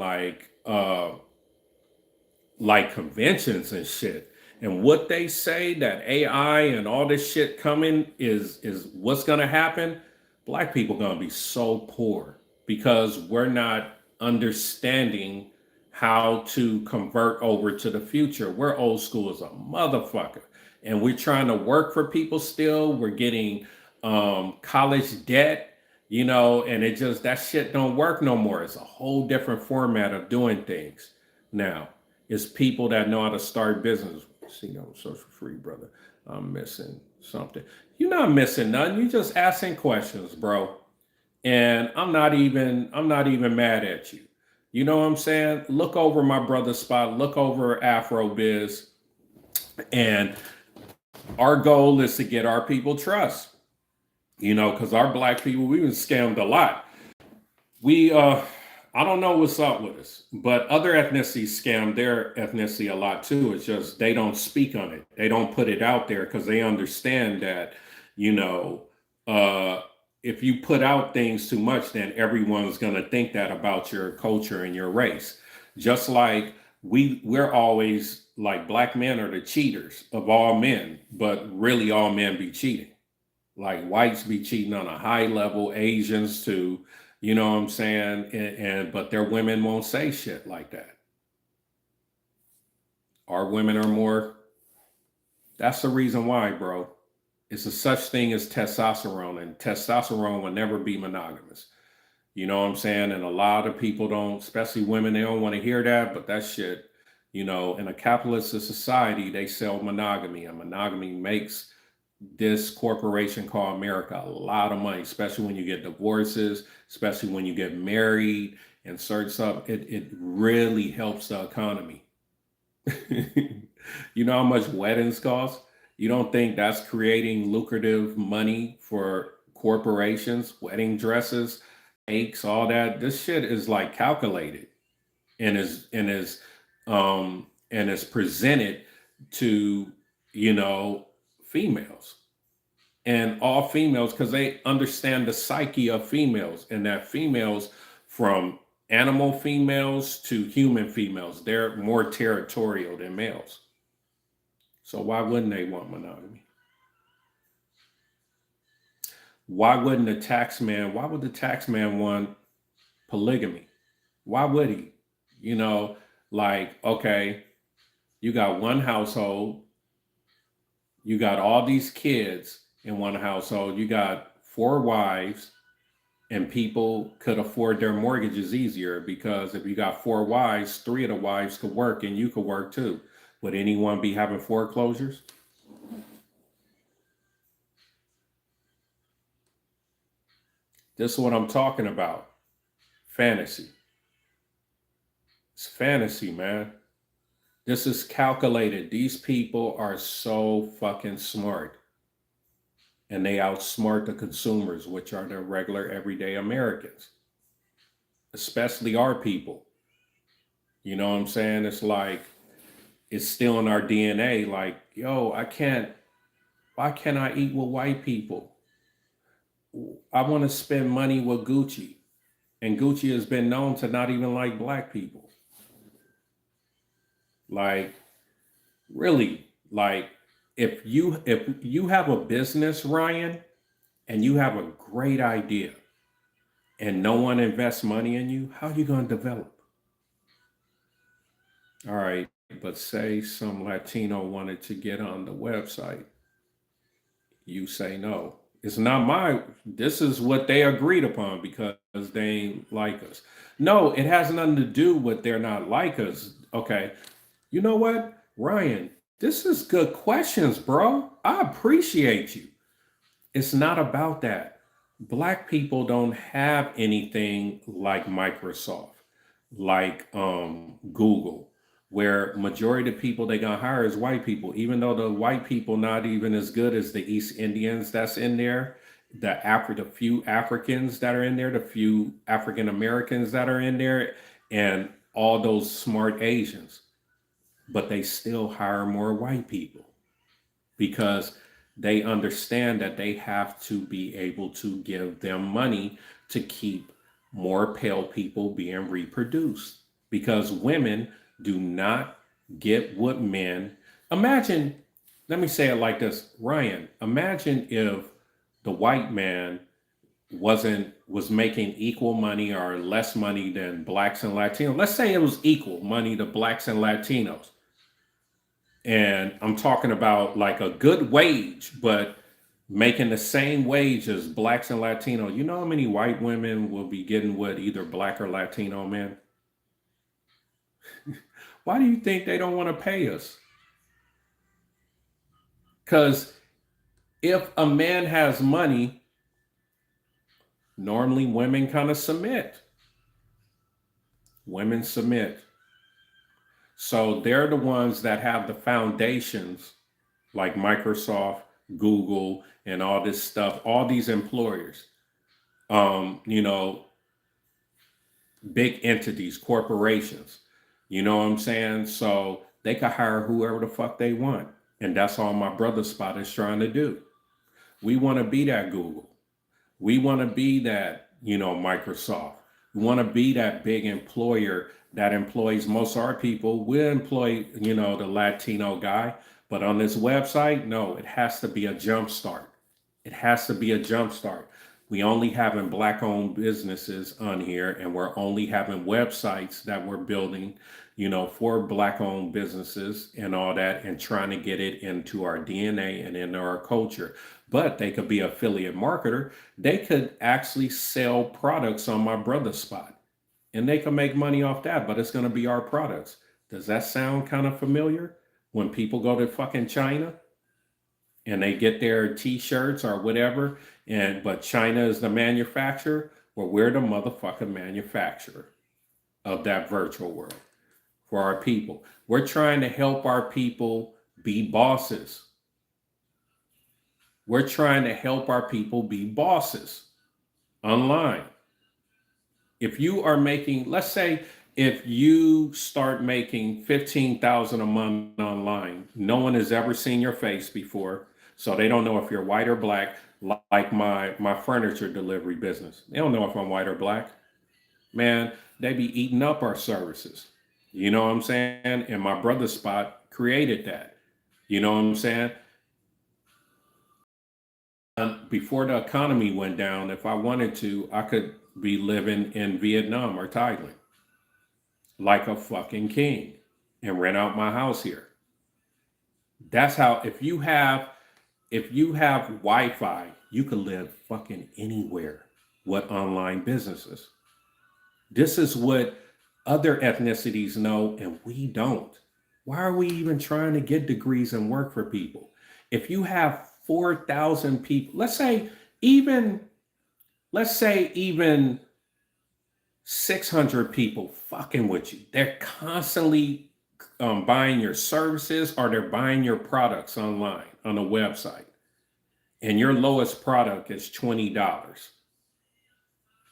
like conventions and shit. And what they say that AI and all this shit coming is what's gonna happen. Black people gonna be so poor because we're not understanding how to convert over to the future. We're old school as a motherfucker. And we're trying to work for people still. We're getting college debt, you know, and it just that shit don't work no more. It's a whole different format of doing things now. It's people that know how to start business. See, no social free, brother. I'm missing something. You're not missing nothing. You just asking questions, bro. And I'm not even mad at you. You know what I'm saying? Look over my brother's spot. Look over Afrobiz. And our goal is to get our people trust. You know, because our Black people, we've been scammed a lot. We I don't know what's up with us, but other ethnicities scam their ethnicity a lot too. It's just they don't speak on it. They don't put it out there because they understand that, you know, if you put out things too much, then everyone's going to think that about your culture and your race. Just like we're always like Black men are the cheaters of all men, but really all men be cheating. Like whites be cheating on a high level, Asians too. You know what I'm saying? And but their women won't say shit like that. Our women are more. That's the reason why, bro. It's a such thing as testosterone, and testosterone will never be monogamous. You know what I'm saying? And a lot of people don't, especially women, they don't want to hear that, but that shit, you know, in a capitalist society, they sell monogamy, and monogamy makes this corporation called America a lot of money, especially when you get divorces, especially when you get married and certain stuff. It really helps the economy. You know how much weddings cost? You don't think that's creating lucrative money for corporations, wedding dresses? fakes, all that. This shit is like calculated and is presented to, you know, females and all females because they understand the psyche of females and that females from animal females to human females, they're more territorial than males. So why wouldn't they want monogamy? Why would the tax man want polygamy? Why would he? You know, like, okay, you got one household, you got all these kids in one household, you got four wives, and people could afford their mortgages easier because if you got four wives, three of the wives could work and you could work too. Would anyone be having foreclosures? This is what I'm talking about. Fantasy. It's fantasy, man. This is calculated. These people are so fucking smart. And they outsmart the consumers, which are the regular everyday Americans, especially our people. You know what I'm saying? It's like it's still in our DNA. Like, yo, why can't I eat with white people? I want to spend money with Gucci. And Gucci has been known to not even like black people. Like, really, like if you have a business, Ryan, and you have a great idea and no one invests money in you, how are you going to develop? All right, but say some Latino wanted to get on the website. You say no. It's not this is what they agreed upon because they ain't like us. No, it has nothing to do with they're not like us. Okay. You know what, Ryan? This is good questions, bro. I appreciate you. It's not about that. Black people don't have anything like Microsoft, like Google, where majority of the people they gonna hire is white people, even though the white people not even as good as the East Indians that's in there, the few Africans that are in there, the few African Americans that are in there, and all those smart Asians, but they still hire more white people because they understand that they have to be able to give them money to keep more pale people being reproduced because women do not get what men imagine. Let me say it like this, Ryan. Imagine if the white man was making equal money or less money than blacks and Latinos. Let's say it was equal money to blacks and Latinos, and I'm talking about like a good wage, but making the same wage as blacks and Latino. You know how many white women will be getting with either black or Latino men? Why do you think they don't want to pay us? Because if a man has money, normally women kind of submit. Women submit. So they're the ones that have the foundations like Microsoft, Google, and all this stuff, all these employers. You know, big entities, corporations. You know what I'm saying? So they could hire whoever the fuck they want. And that's all my brother spot is trying to do. We want to be that Google. We want to be that, you know, Microsoft. We want to be that big employer that employs most of our people. We employ, you know, the Latino guy. But on this website, no, it has to be a jump start. It has to be a jump start. We only having black owned businesses on here and we're only having websites that we're building, you know, for black owned businesses and all that and trying to get it into our DNA and into our culture. But they could be affiliate marketer. They could actually sell products on my brother's spot and they can make money off that, but it's going to be our products. Does that sound kind of familiar? When people go to fucking China and they get their t-shirts or whatever, but China is the manufacturer, well, we're the motherfucking manufacturer of that virtual world for our people. We're trying to help our people be bosses. We're trying to help our people be bosses online. If you are making, let's say, if you start making 15,000 a month online, no one has ever seen your face before, so they don't know if you're white or black. Like my furniture delivery business, they don't know if I'm white or black. Man, they be eating up our services. You know what I'm saying? And my brother Spot created that. You know what I'm saying? Before the economy went down, if I wanted to, I could be living in Vietnam or Thailand like a fucking king and rent out my house here. That's how, if you have Wi-Fi, you can live fucking anywhere with online businesses. This is what other ethnicities know and we don't. Why are we even trying to get degrees and work for people? If you have 4,000 people, even let's say even 600 people fucking with you. They're constantly buying your services or they're buying your products online on a website. And your lowest product is $20.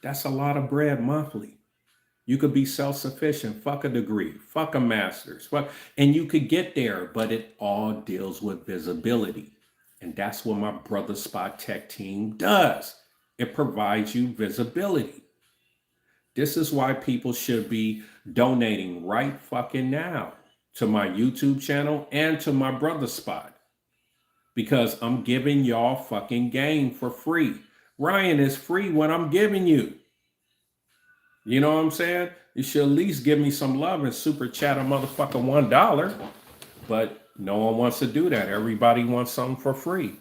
That's a lot of bread monthly. You could be self-sufficient, fuck a degree, fuck a master's, and you could get there, but it all deals with visibility. And that's what my brother Spot Tech team does. It provides you visibility. This is why people should be donating right fucking now to my YouTube channel and to my brother Spot because I'm giving y'all fucking game for free. Ryan is free what I'm giving you. You know what I'm saying? You should at least give me some love and super chat a motherfucking $1. But no one wants to do that. Everybody wants something for free.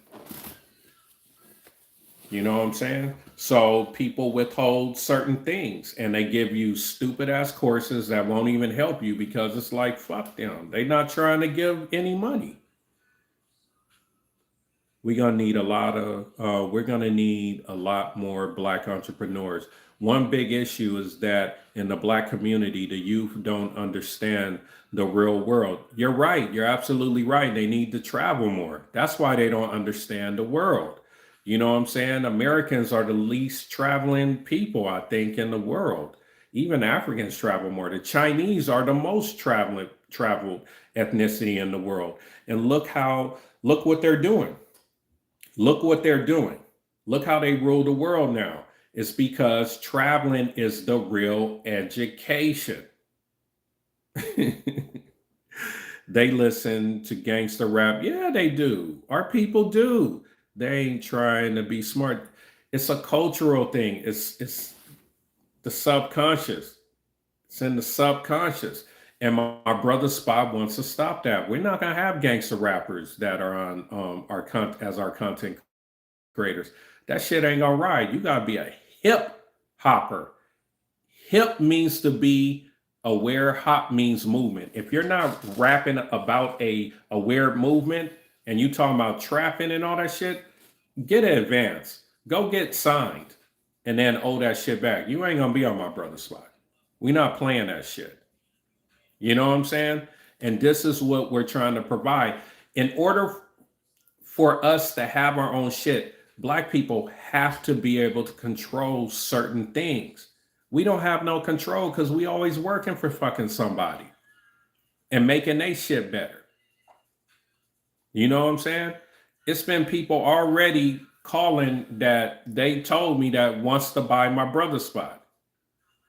You know what I'm saying? So people withhold certain things and they give you stupid ass courses that won't even help you because it's like, fuck them. They're not trying to give any money. We're gonna need a lot more black entrepreneurs. One big issue is that in the black community, the youth don't understand the real world. You're right. You're absolutely right. They need to travel more. That's why they don't understand the world. You know what I'm saying? Americans are the least traveling people, I think, in the world. Even Africans travel more. The Chinese are the most traveled ethnicity in the world. And look what they're doing. Look what they're doing. Look how they rule the world now. It's because traveling is the real education. They listen to gangster rap. Yeah, they do. Our people do. They ain't trying to be smart. It's a cultural thing. It's the subconscious. It's in the subconscious. And my brother Spot wants to stop that. We're not gonna have gangster rappers that are on as our content creators. That shit ain't gonna ride. You gotta be a hip hopper. Hip means to be aware. Hop means movement. If you're not rapping about a aware movement and you talking about trapping and all that shit, get an advance. Go get signed and then owe that shit back. You ain't gonna be on my brother Spot. We not playing that shit. You know what I'm saying? And this is what we're trying to provide. In order for us to have our own shit, black people have to be able to control certain things. We don't have no control because we always working for fucking somebody and making they shit better. You know what I'm saying? It's been people already calling that they told me that wants to buy my brother Spot.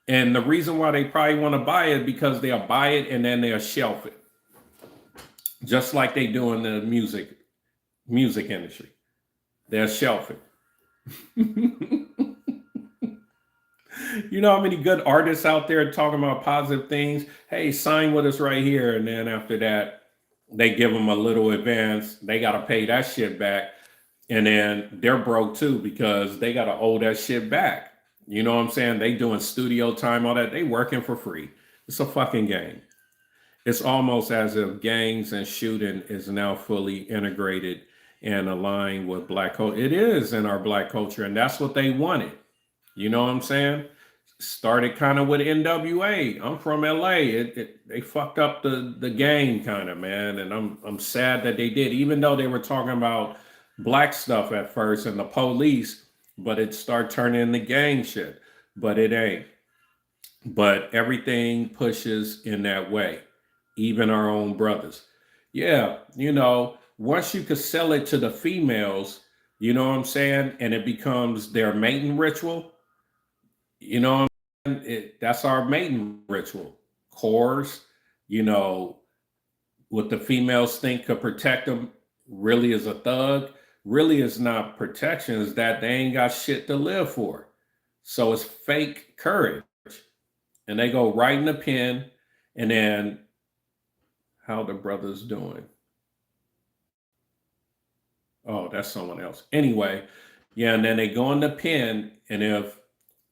And the reason why they probably want to buy it because they'll buy it and then they'll shelf it. Just like they do in the music industry. They'll shelf it. You know how many good artists out there talking about positive things? Hey, sign with us right here. And then after that, they give them a little advance. They got to pay that shit back. And then they're broke too because they got to owe that shit back. You know what I'm saying? They doing studio time, all that. They working for free. It's a fucking game. It's almost as if gangs and shooting is now fully integrated and aligned with black culture. It is in our black culture, and that's what they wanted. You know what I'm saying? Started kind of with NWA. I'm from LA. They fucked up the game kind of, man. And I'm sad that they did, even though they were talking about black stuff at first and the police, but it started turning into gang shit. But it ain't. but everything pushes in that way, even our own brothers. Yeah, once you could sell it to the females, you know what I'm saying, and it becomes their mating ritual, you know, that's our mating ritual. Cores, you know, what the females think could protect them really is a thug, really is not protection, is that they ain't got shit to live for. So it's fake courage. And they go right in the pen, and then how the brothers doing? Oh, that's someone else. Anyway, yeah, and then they go in the pen, and if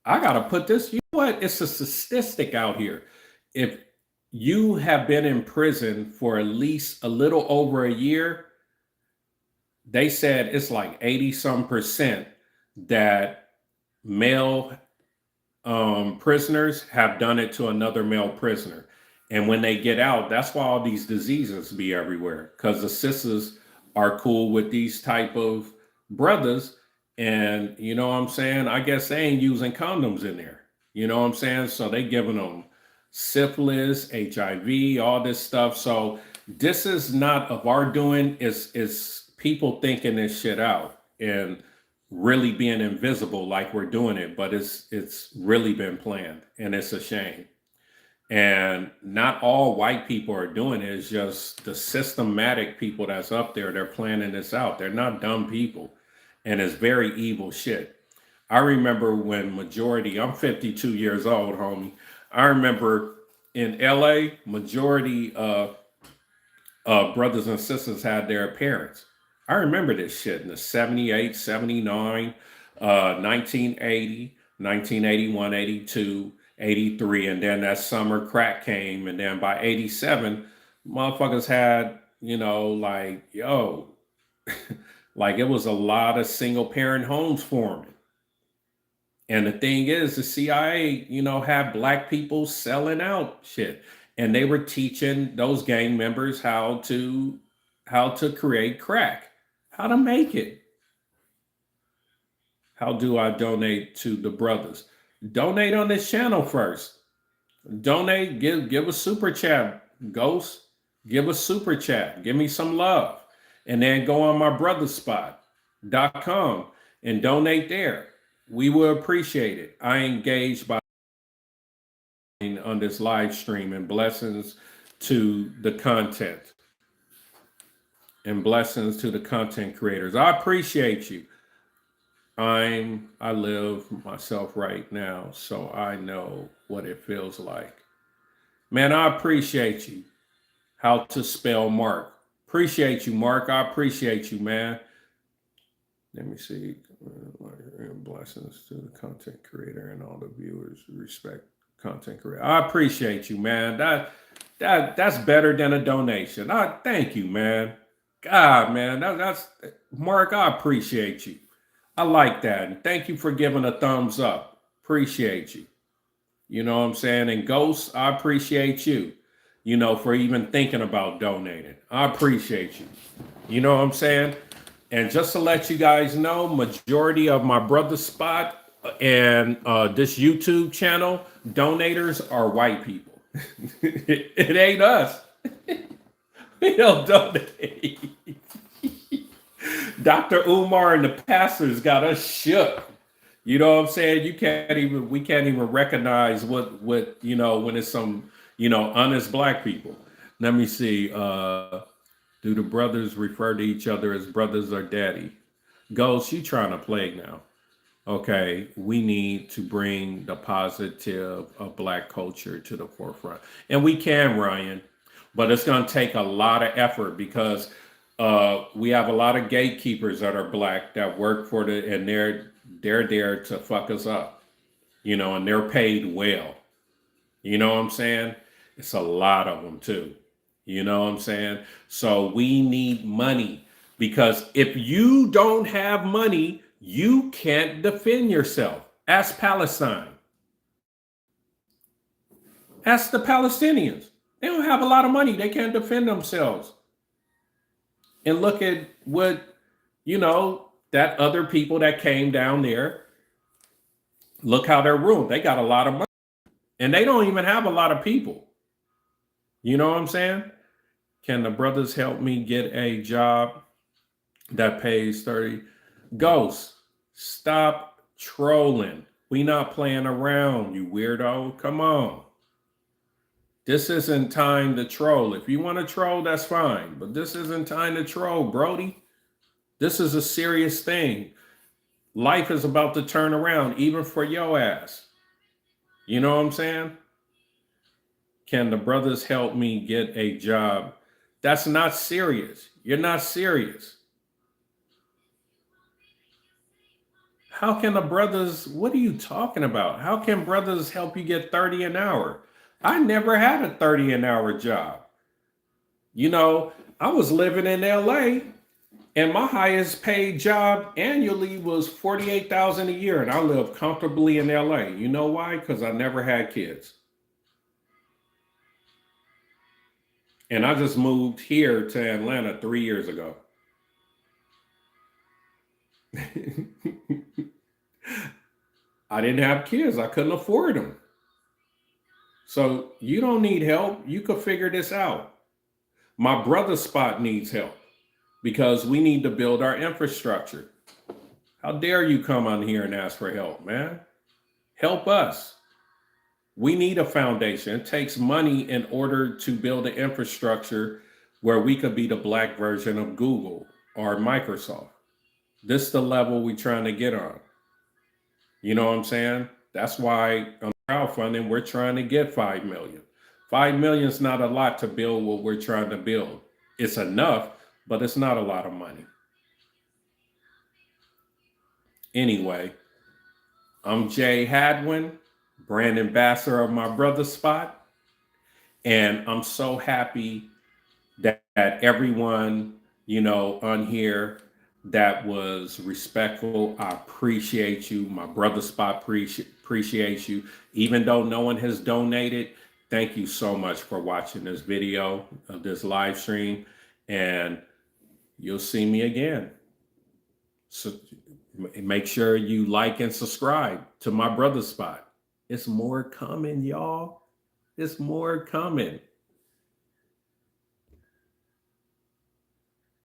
I gotta put this, you know what? It's a statistic out here. If you have been in prison for at least a little over a year, they said it's like 80 some percent that male prisoners have done it to another male prisoner. And when they get out, that's why all these diseases be everywhere. Because the sisters are cool with these type of brothers. And you know what I'm saying? I guess they ain't using condoms in there. You know what I'm saying? So they giving them syphilis, HIV, all this stuff. So this is not of our doing. It's people thinking this shit out. And really being invisible like we're doing it, but it's really been planned, and it's a shame. And not all white people are doing it. It's just the systematic people that's up there. They're planning this out. They're not dumb people, and it's very evil shit. I remember when majority. I'm 52 years old, homie. I remember in LA, majority brothers and sisters had their parents. I remember this shit in the 78, 79, 1980, 1981, 82, 83. And then that summer crack came. And then by 87, motherfuckers had, like, yo, like it was a lot of single parent homes forming. And the thing is, the CIA, had black people selling out shit, and they were teaching those gang members how to create crack, how to make it. How do I donate to the brothers? Donate on this channel first. Donate, give a super chat, Ghost. Give a super chat. Give me some love. And then go on my brotherspot.com and donate there. We will appreciate it. I engage by on this live stream, and blessings to the content and blessings to the content creators. I appreciate you. I live myself right now, so I know what it feels like. Man, I appreciate you. How to spell Mark. Appreciate you, Mark. I appreciate you, man. Let me see. Blessings to the content creator and all the viewers. Respect content creator. I appreciate you, man. That's better than a donation. I thank you, man. God, man, that's Mark. I appreciate you. I like that, and thank you for giving a thumbs up. Appreciate you. You know what I'm saying? And Ghost, I appreciate you. For even thinking about donating. I appreciate you. You know what I'm saying? And just to let you guys know, majority of my brother spot and this YouTube channel donators are white people. It ain't us. We don't donate. Dr. Umar and the pastors got us shook. You know what I'm saying? We can't even recognize what when it's some, honest black people. Let me see. Do the brothers refer to each other as brothers or daddy? Ghost, you trying to play now. Okay, we need to bring the positive of black culture to the forefront. And we can, Ryan, but it's going to take a lot of effort because we have a lot of gatekeepers that are black that work for and they're there to fuck us up, and they're paid well. You know what I'm saying? It's a lot of them too. You know what I'm saying? So we need money because if you don't have money, you can't defend yourself. Ask Palestine. Ask the Palestinians. They don't have a lot of money. They can't defend themselves. And look at what, that other people that came down there. Look how they're ruled. They got a lot of money. And they don't even have a lot of people. You know what I'm saying? Can the brothers help me get a job that pays 30? Ghost, stop trolling. We not playing around, you weirdo. Come on. This isn't time to troll. If you want to troll, that's fine. But this isn't time to troll, Brody. This is a serious thing. Life is about to turn around, even for your ass. You know what I'm saying? Can the brothers help me get a job? That's not serious. You're not serious. How can the brothers, what are you talking about? How can brothers help you get 30 an hour? I never had a 30 an hour job. You know, I was living in LA and my highest paid job annually was 48,000 a year, and I lived comfortably in LA. You know why? Because I never had kids. And I just moved here to Atlanta 3 years ago. I didn't have kids. I couldn't afford them. So you don't need help. You could figure this out. My brother's spot needs help because we need to build our infrastructure. How dare you come on here and ask for help, man? Help us. We need a foundation. It takes money in order to build an infrastructure where we could be the black version of Google or Microsoft. This is the level we're trying to get on. You know what I'm saying? That's why on crowdfunding, we're trying to get 5 million. 5 million is not a lot to build what we're trying to build. It's enough, but it's not a lot of money. Anyway, I'm Jay Hadwinn, brand ambassador of my brother's spot. And I'm so happy that everyone, you know, on here that was respectful. I appreciate you. My brother spot appreciates you. Even though no one has donated, thank you so much for watching this video of this live stream. And you'll see me again. So make sure you like and subscribe to my brother spot. It's more coming, y'all. It's more coming.